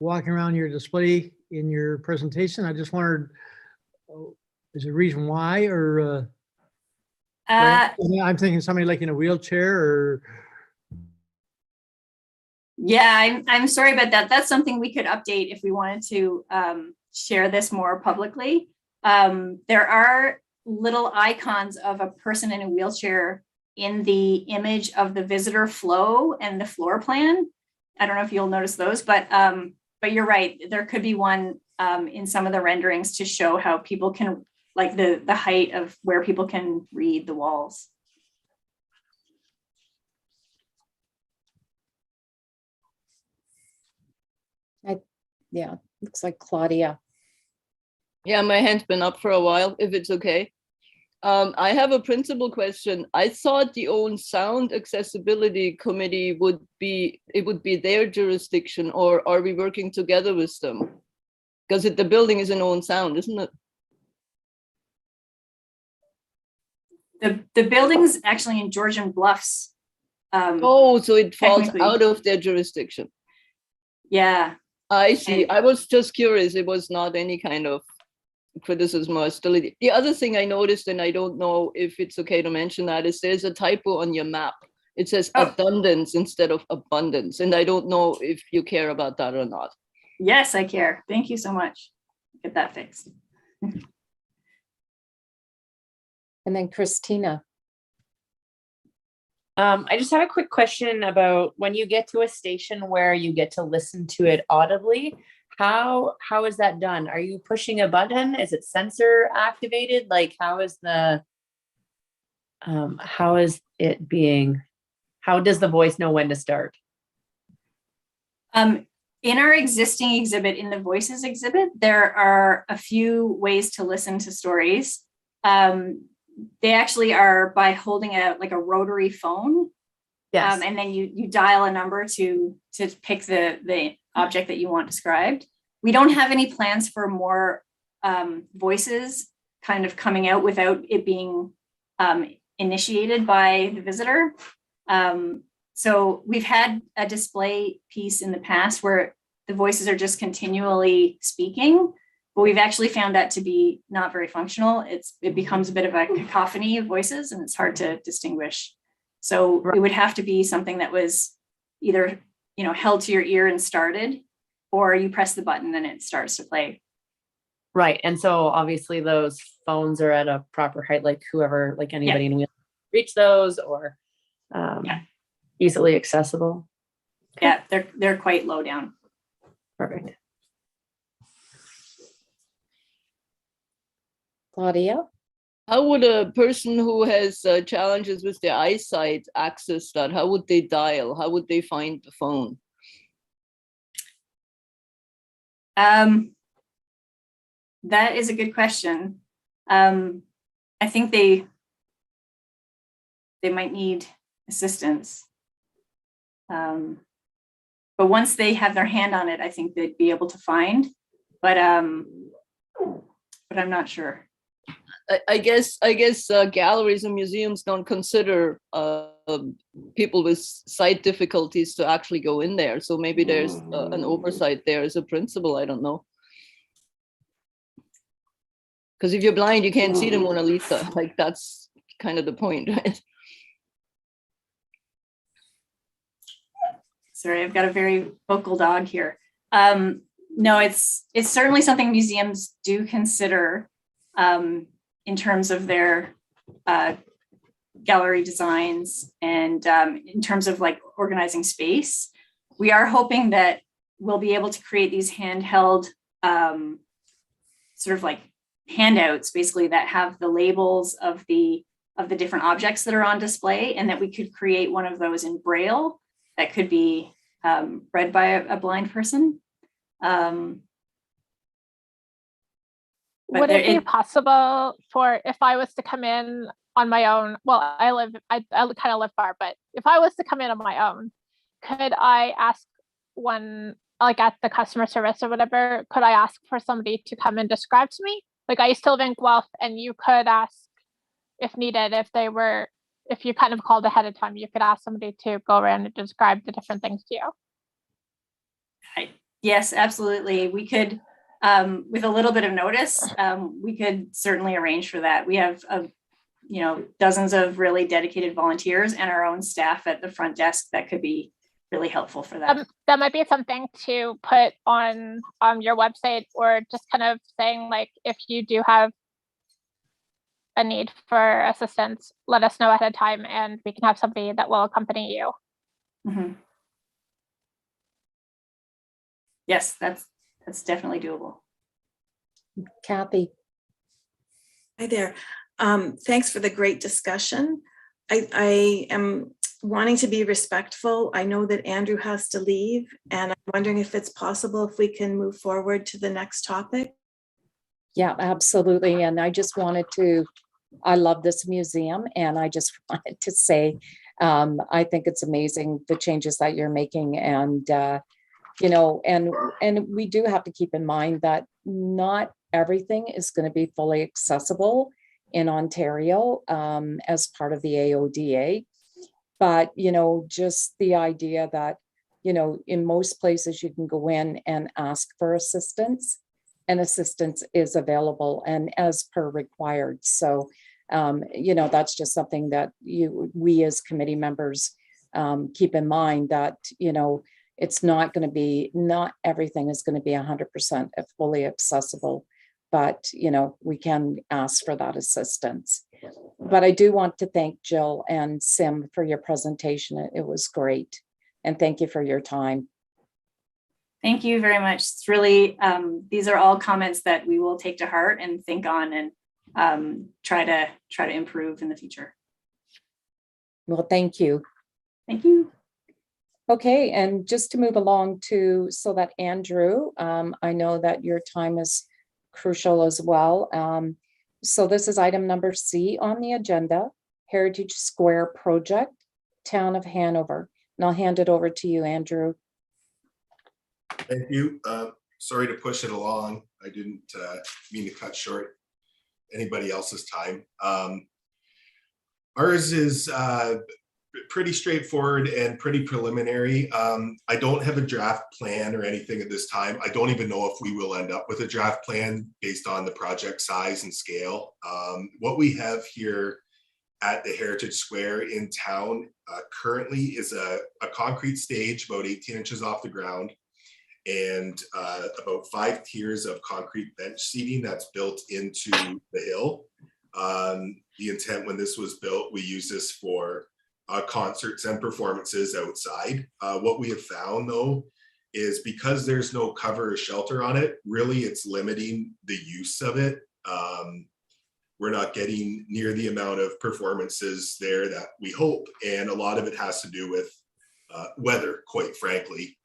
walking around your display in your presentation. I just wondered, is there a reason why, or I'm thinking somebody like in a wheelchair or. Yeah, I'm sorry about that. That's something we could update if we wanted to share this more publicly. There are little icons of a person in a wheelchair in the image of the visitor flow and the floor plan. I don't know if you'll notice those, but you're right. There could be one in some of the renderings to show how people can, like the height of where people can read the walls. Yeah, looks like Claudia. Yeah, my hand's been up for a while, if it's okay. I have a principal question. I thought the own sound accessibility committee would be their jurisdiction, or are we working together with them? Because the building is an own sound, isn't it? The building's actually in Georgian Bluffs. Oh, so it falls technically. out of their jurisdiction. Yeah. I see. And- I was just curious. It was not any kind of criticism or hostility. The other thing I noticed, and I don't know if it's okay to mention that, is there's a typo on your map. It says abundance instead of abundance. And I don't know if you care about that or not. Yes, I care. Thank you so much. Get that fixed. And then Christina. I just had a quick question about when you get to a station where you get to listen to it audibly, how is that done? Are you pushing a button? Is it sensor activated? Like how is how does the voice know when to start? In our existing exhibit, in the Voices exhibit, there are a few ways to listen to stories. They actually are by holding a rotary phone. Yes. And then you dial a number to pick the object that you want described. We don't have any plans for more voices kind of coming out without it being initiated by the visitor. So we've had a display piece in the past where the voices are just continually speaking, but we've actually found that to be not very functional. It becomes a bit of a cacophony of voices and it's hard to distinguish. So it would have to be something that was either, held to your ear and started, or you press the button and it starts to play. Right. And so obviously those phones are at a proper height, like whoever, like anybody in wheel reach those, or easily accessible. Yeah, they're quite low down. Perfect. Claudia? How would a person who has challenges with their eyesight access that? How would they dial? How would they find the phone? That is a good question. I think they might need assistance. But once they have their hand on it, I think they'd be able to find, but I'm not sure. I guess galleries and museums don't consider people with sight difficulties to actually go in there. So maybe there's an oversight there as a principle. I don't know. Because if you're blind, you can't see the Mona Lisa. Like that's kind of the point, right? Sorry, I've got a very vocal dog here. No, it's certainly something museums do consider in terms of their gallery designs and in terms of like organizing space. We are hoping that we'll be able to create these handheld sort of like handouts, basically, that have the labels of the different objects that are on display, and that we could create one of those in Braille that could be read by a blind person. Would it be possible for, if I was to come in on my own, well, I kind of live far, but if I was to come in on my own, could I ask one, like at the customer service or whatever, could I ask for somebody to come and describe to me? Like I used to live in Guelph, and you could ask if needed, if you kind of called ahead of time, you could ask somebody to go around and describe the different things to you. Yes, absolutely. We could, with a little bit of notice, we could certainly arrange for that. We have, dozens of really dedicated volunteers and our own staff at the front desk that could be really helpful for that. That might be something to put on your website, or just kind of saying like, if you do have a need for assistance, let us know ahead of time and we can have somebody that will accompany you. Mm-hmm. Yes, that's definitely doable. Kathy. Hi there. Thanks for the great discussion. I am wanting to be respectful. I know that Andrew has to leave, and I'm wondering if it's possible if we can move forward to the next topic. Yeah, absolutely. And I just wanted to I love this museum, and I just wanted to say, I think it's amazing the changes that you're making, and you know, and we do have to keep in mind that not everything is going to be fully accessible in Ontario as part of the AODA. But, you know, just the idea that, you know, in most places you can go in and ask for assistance, and assistance is available and as per required. So, you know, that's just something that we as committee members keep in mind, that, you know, it's not going to be, not everything is going to be 100% fully accessible, but, you know, we can ask for that assistance. But I do want to thank Jill and Sim for your presentation. It was great. And thank you for your time. Thank you very much. It's really, these are all comments that we will take to heart and think on, and try to improve in the future. Well, thank you. Thank you. Okay, and just to move along to, so that Andrew, I know that your time is crucial as well. So this is item number C on the agenda, Heritage Square Project, Town of Hanover. And I'll hand it over to you, Andrew. Thank you. Sorry to push it along. I didn't mean to cut short anybody else's time. Ours is pretty straightforward and pretty preliminary. I don't have a draft plan or anything at this time. I don't even know if we will end up with a draft plan based on the project size and scale. What we have here at the Heritage Square in town currently is a concrete stage about 18 inches off the ground, and about 5 tiers of concrete bench seating that's built into the hill. The intent when this was built, we used this for concerts and performances outside. What we have found though is because there's no cover or shelter on it, really it's limiting the use of it. We're not getting near the amount of performances there that we hope, and a lot of it has to do with weather, quite frankly.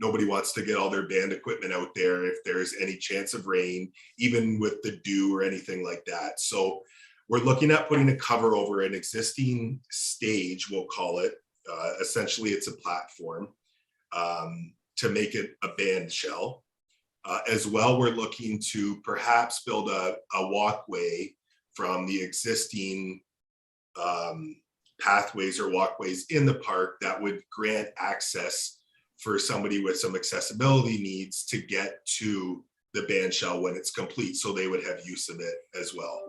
Nobody wants to get all their band equipment out there if there's any chance of rain, even with the dew or anything like that. So we're looking at putting a cover over an existing stage, we'll call it. Essentially, it's a platform to make it a band shell. As well, we're looking to perhaps build a walkway from the existing pathways or walkways in the park that would grant access for somebody with some accessibility needs to get to the band shell when it's complete, so they would have use of it as well.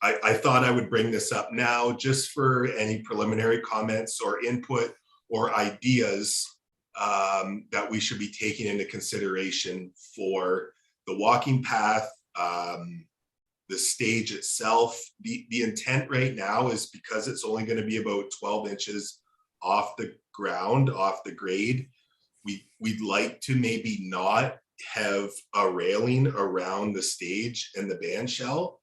I thought I would bring this up now just for any preliminary comments or input or ideas that we should be taking into consideration for the walking path, the stage itself. The intent right now is, because it's only going to be about 12 inches off the ground, off the grade, we'd like to maybe not have a railing around the stage and the band shell.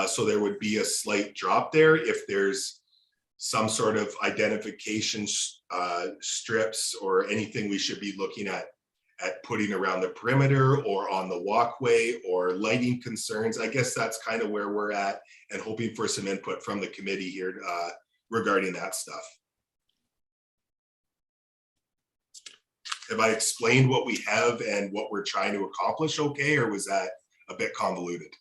So there would be a slight drop there if there's some sort of identification strips or anything we should be looking at putting around the perimeter or on the walkway, or lighting concerns. I guess that's kind of where we're at, and hoping for some input from the committee here regarding that stuff. Have I explained what we have and what we're trying to accomplish okay, or was that a bit convoluted?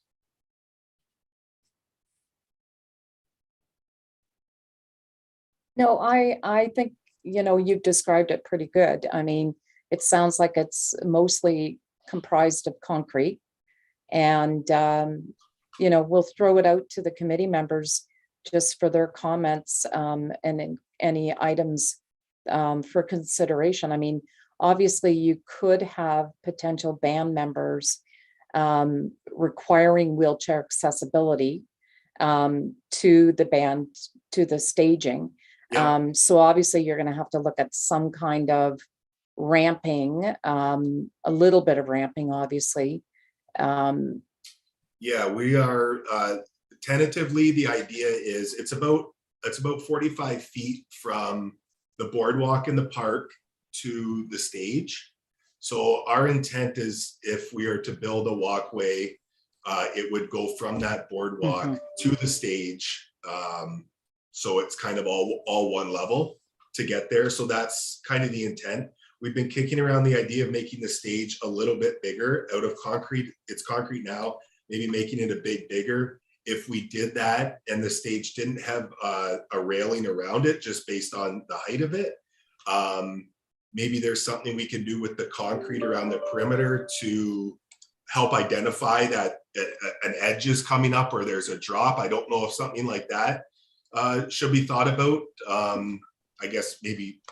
No, I think, you know, you've described it pretty good. I mean, it sounds like it's mostly comprised of concrete, and, you know, we'll throw it out to the committee members just for their comments and any items for consideration. I mean, obviously you could have potential band members requiring wheelchair accessibility to the band, to the staging. Yeah. So obviously you're going to have to look at some kind of ramping, a little bit of ramping, obviously. Yeah, we are tentatively, the idea is it's about 45 feet from the boardwalk in the park to the stage. So our intent is, if we are to build a walkway It would go from that boardwalk to the stage. So it's kind of all one level to get there. So that's kind of the intent. We've been kicking around the idea of making the stage a little bit bigger out of concrete. It's concrete now, maybe making it a bit bigger. If we did that and the stage didn't have a railing around it, just based on the height of it, maybe there's something we can do with the concrete around the perimeter to help identify that an edge is coming up or there's a drop. I don't know if something like that should be thought about. I guess maybe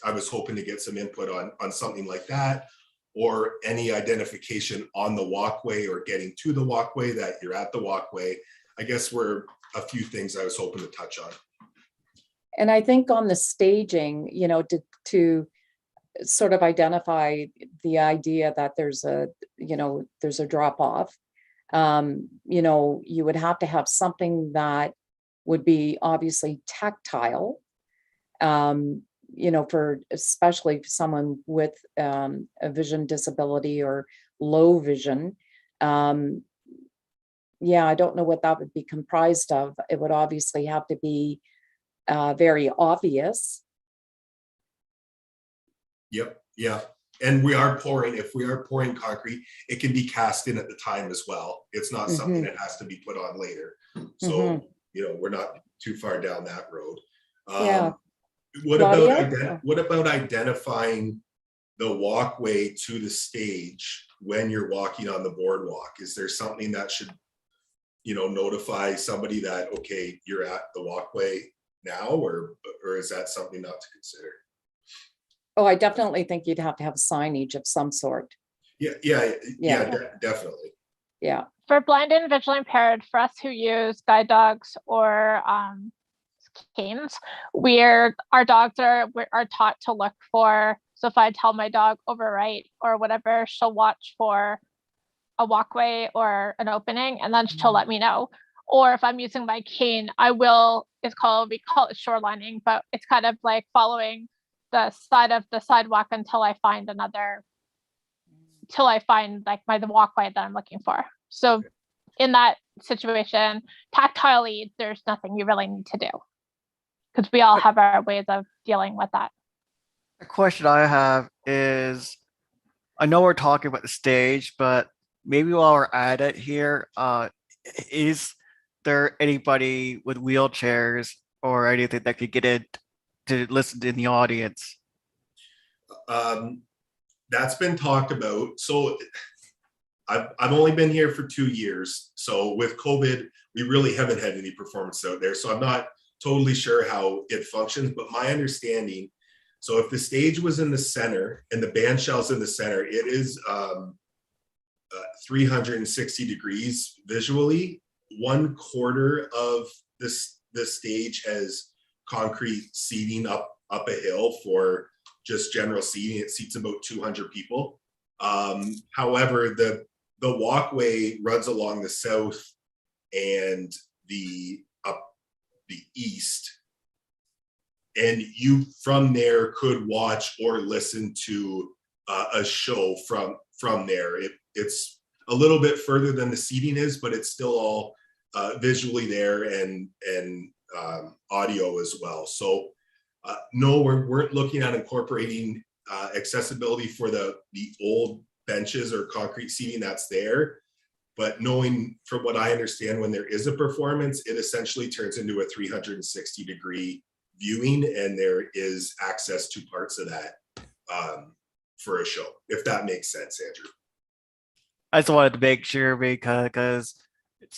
I was hoping to get some input on something like that, or any identification on the walkway or getting to the walkway that you're at the walkway. I guess were a few things I was hoping to touch on. And I think on the staging, you know, to sort of identify the idea that there's a drop off, you know, you would have to have something that would be obviously tactile, you know, for especially someone with a vision disability or low vision. Yeah, I don't know what that would be comprised of. It would obviously have to be very obvious. Yep. Yeah. And if we are pouring concrete, it can be cast in at the time as well. It's not something that has to be put on later. So, you know, we're not too far down that road. Yeah. What about identifying the walkway to the stage when you're walking on the boardwalk? Is there something that should, you know, notify somebody that, okay, you're at the walkway now, or is that something not to consider? Oh, I definitely think you'd have to have signage of some sort. Yeah, definitely. Yeah. For blind and visually impaired, for us who use guide dogs or canes, our dogs are taught to look for. So if I tell my dog overwrite or whatever, she'll watch for a walkway or an opening, and then she'll let me know. Or if I'm using my cane, we call it shorelining, but it's kind of like following the side of the sidewalk until I find the walkway that I'm looking for. So in that situation, tactilely, there's nothing you really need to do, because we all have our ways of dealing with that. A question I have is, I know we're talking about the stage, but maybe while we're at it here, is there anybody with wheelchairs or anything that could get in to listen in the audience? That's been talked about. So I've only been here for 2 years. So with COVID, we really haven't had any performance out there. So I'm not totally sure how it functions, but my understanding, so if the stage was in the center and the band shell's in the center, it is 360 degrees visually. 1/4 of the stage has concrete seating up a hill for just general seating. It seats about 200 people. However, the walkway runs along the south and the east, and you from there could watch or listen to a show from there. It's a little bit further than the seating is, but it's still all visually there and audio as well. So no, we're looking at incorporating accessibility for the old benches or concrete seating that's there. But knowing from what I understand, when there is a performance, it essentially turns into a 360 degree viewing, and there is access to parts of that for a show, if that makes sense, Andrew. I just wanted to make sure, because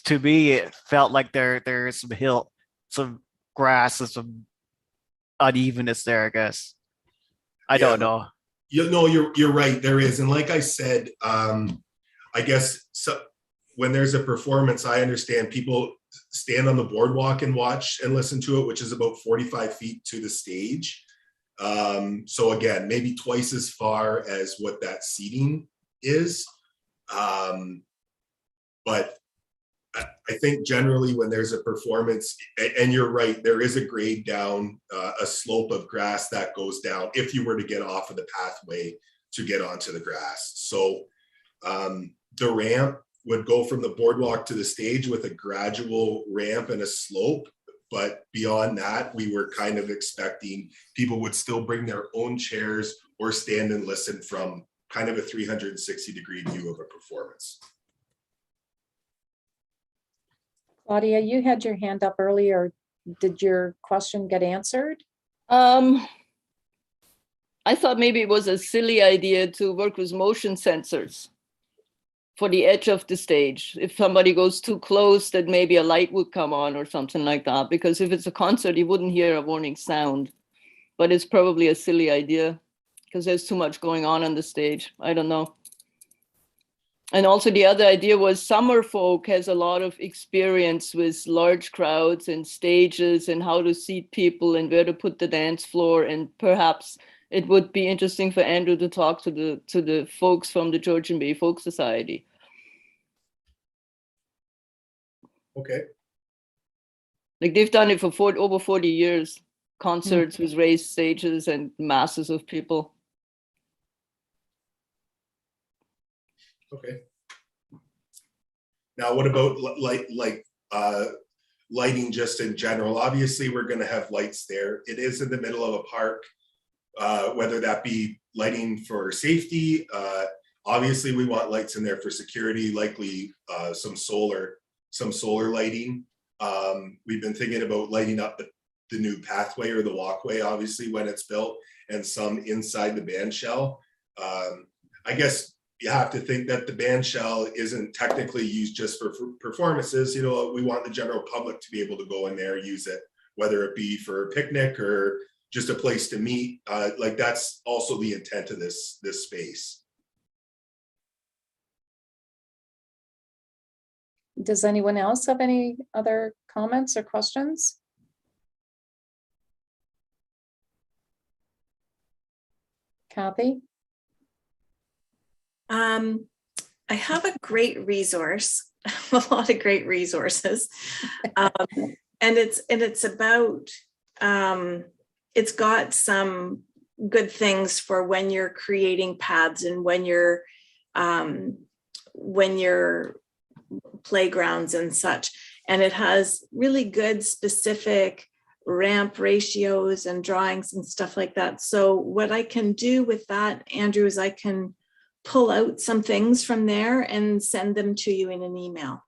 to me it felt like there's some grass and some unevenness there, I guess. I don't know. You're right, there is. And like I said, I guess when there's a performance, I understand people stand on the boardwalk and watch and listen to it, which is about 45 feet to the stage. So again, maybe twice as far as what that seating is. But I think generally when there's a performance, and you're right, there is a grade down, a slope of grass that goes down if you were to get off of the pathway to get onto the grass. So the ramp would go from the boardwalk to the stage with a gradual ramp and a slope. But beyond that, we were kind of expecting people would still bring their own chairs or stand and listen from kind of a 360-degree view of a performance. Claudia, you had your hand up earlier. Did your question get answered? I thought maybe it was a silly idea to work with motion sensors for the edge of the stage. If somebody goes too close, that maybe a light would come on or something like that. Because if it's a concert, you wouldn't hear a warning sound. But it's probably a silly idea because there's too much going on the stage. I don't know. And also the other idea was Summer Folk has a lot of experience with large crowds and stages and how to seat people and where to put the dance floor. And perhaps it would be interesting for Andrew to talk to the folks from the Georgian Bay Folk Society. Okay. Like they've done it for over 40 years, concerts with raised stages and masses of people. Okay. Now, what about lighting just in general? Obviously, we're going to have lights there. It is in the middle of a park, whether that be lighting for safety. Obviously, we want lights in there for security, likely some solar lighting. We've been thinking about lighting up the new pathway or the walkway, obviously, when it's built, and some inside the band shell. I guess you have to think that the band shell isn't technically used just for performances. You know, we want the general public to be able to go in there, use it, whether it be for a picnic or just a place to meet. Like that's also the intent of this space. Does anyone else have any other comments or questions? Kathy? I have a great resource, a lot of great resources. And it's about, it's got some good things for when you're creating paths and when you're playgrounds and such. And it has really good specific ramp ratios and drawings and stuff like that. So what I can do with that, Andrew, is I can pull out some things from there and send them to you in an email.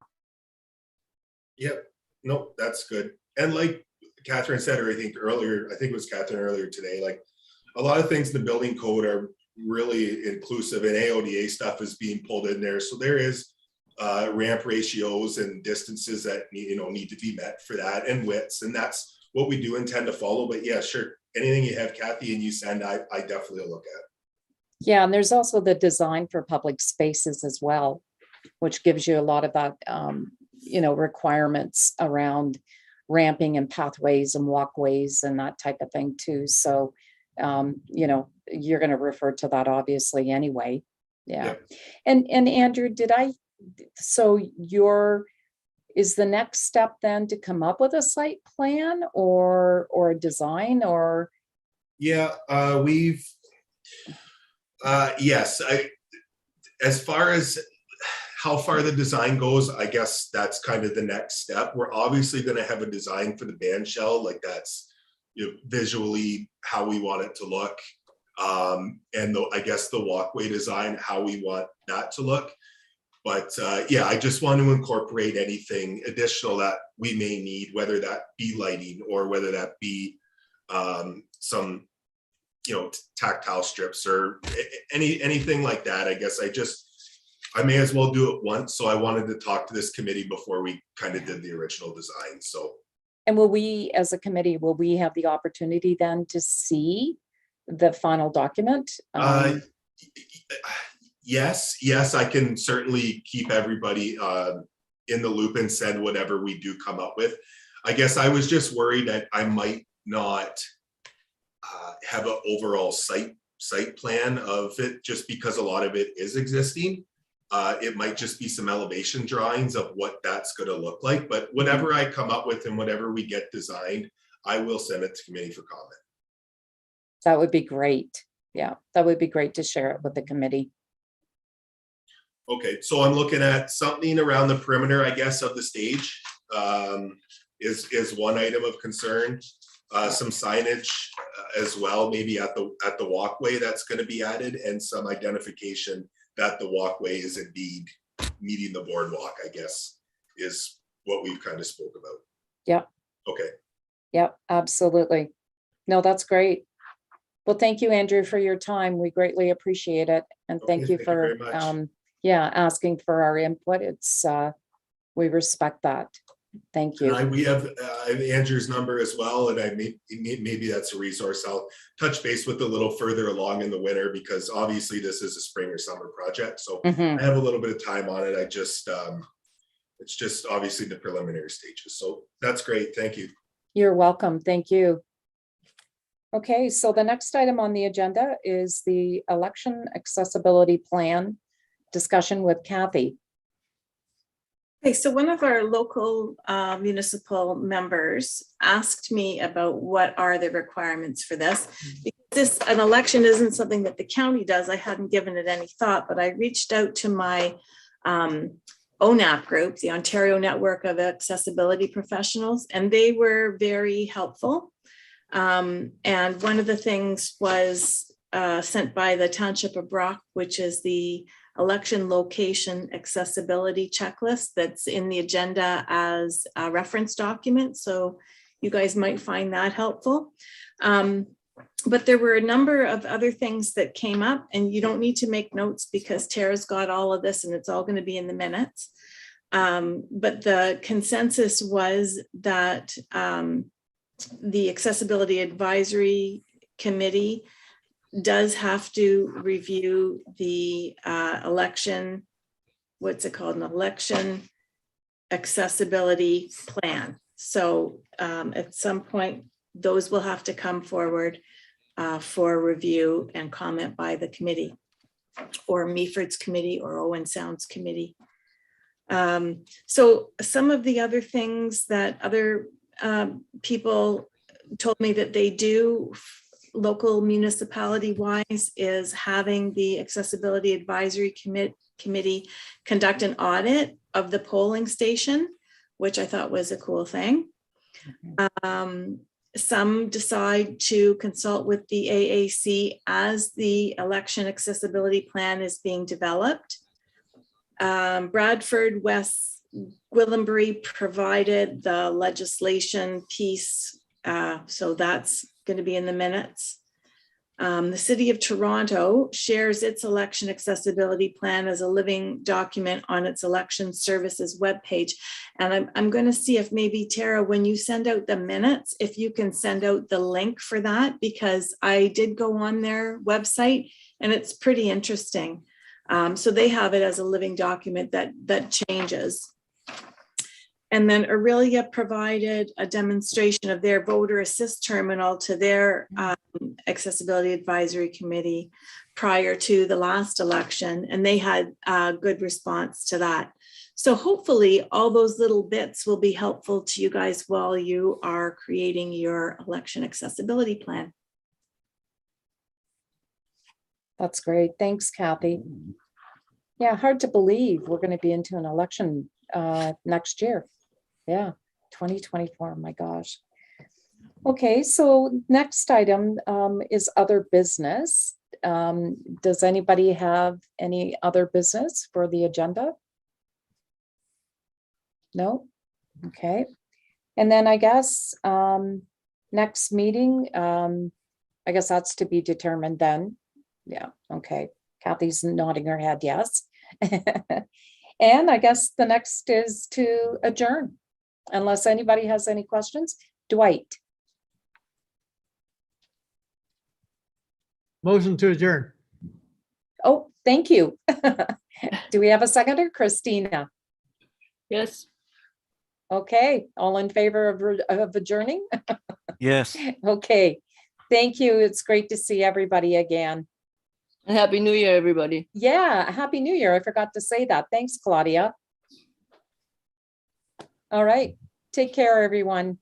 Yep. Nope, that's good. And like Catherine said, or I think it was Catherine earlier today, like a lot of things in the building code are really inclusive, and AODA stuff is being pulled in there. So there is ramp ratios and distances that need to be met for that, and widths, and that's what we do intend to follow. But yeah, sure, anything you have, Kathy, and you send, I definitely look at. Yeah, and there's also the design for public spaces as well, which gives you a lot of that, requirements around ramping and pathways and walkways and that type of thing too. So, you're going to refer to that obviously anyway. Yeah. And Andrew, is the next step then to come up with a site plan or a design or? Yeah, yes, as far as how far the design goes, I guess that's kind of the next step. We're obviously going to have a design for the band shell, like that's visually how we want it to look. And I guess the walkway design, how we want that to look. But yeah, I just want to incorporate anything additional that we may need, whether that be lighting or whether that be some tactile strips or anything like that. I guess I may as well do it once. So I wanted to talk to this committee before we kind of did the original design. So. And will we, as a committee, have the opportunity then to see the final document? Yes, I can certainly keep everybody in the loop and send whatever we do come up with. I guess I was just worried that I might not have an overall site plan of it, just because a lot of it is existing. It might just be some elevation drawings of what that's going to look like, but whatever I come up with and whatever we get designed, I will send it to committee for comment. That would be great. Yeah, that would be great to share it with the committee. Okay, so I'm looking at something around the perimeter, I guess, of the stage, is one item of concern. Some signage as well, maybe at the walkway that's going to be added, and some identification that the walkway is indeed meeting the boardwalk, I guess, is what we've kind of spoke about. Yep. Okay. Yep, absolutely. No, that's great. Well, thank you, Andrew, for your time. We greatly appreciate it. And thank Okay, you thank you for, very much. yeah, asking for our input. It's, we respect that. Thank you. And we have Andrew's number as well, and maybe that's a resource. I'll touch base with a little further along in the winter, because obviously this is a spring or summer project. So Mhm. I have a little bit of time on it. I just, it's just obviously the preliminary stages. So that's great. Thank you. You're welcome. Thank you. Okay, so the next item on the agenda is the election accessibility plan discussion with Kathy. Okay, so one of our local municipal members asked me about what are the requirements for this. Because an election isn't something that the county does. I hadn't given it any thought, but I reached out to my ONAP group, the Ontario Network of Accessibility Professionals, and they were very helpful. And one of the things was sent by the Township of Brock, which is the election location accessibility checklist that's in the agenda as a reference document. So you guys might find that helpful. But there were a number of other things that came up, and you don't need to make notes because Tara's got all of this and it's all going to be in the minutes. But the consensus was that the Accessibility Advisory Committee does have to review the election, what's it called, an election accessibility plan. So at some point, those will have to come forward for review and comment by the committee, or Meaford's committee, or Owen Sound's committee. So some of the other things that other people told me that they do local municipality wise is having the Accessibility Advisory Committee conduct an audit of the polling station, which I thought was a cool thing. Some decide to consult with the AAC as the election accessibility plan is being developed. Bradford, West Gwillimbury provided the legislation piece, so that's going to be in the minutes. The City of Toronto shares its election accessibility plan as a living document on its election services webpage. And I'm going to see if maybe, Tara, when you send out the minutes, if you can send out the link for that, because I did go on their website and it's pretty interesting. So they have it as a living document that changes. And then Aurelia provided a demonstration of their voter assist terminal to their Accessibility Advisory Committee prior to the last election, and they had a good response to that. So hopefully all those little bits will be helpful to you guys while you are creating your election accessibility plan. That's great. Thanks, Kathy. Yeah, hard to believe we're going to be into an election next year. Yeah, 2024, my gosh. Okay, so next item is other business. Does anybody have any other business for the agenda? No? Okay. And then I guess next meeting, I guess that's to be determined then. Yeah, okay. Kathy's nodding her head yes. And I guess the next is to adjourn, unless anybody has any questions. Dwight. Motion to adjourn. Oh, thank you. Do we have a seconder? Christina. Yes. Okay, all in favor of adjourning? Yes. Okay, thank you. It's great to see everybody again. And Happy New Year, everybody. Yeah, Happy New Year. I forgot to say that. Thanks, Claudia. All right, take care, everyone.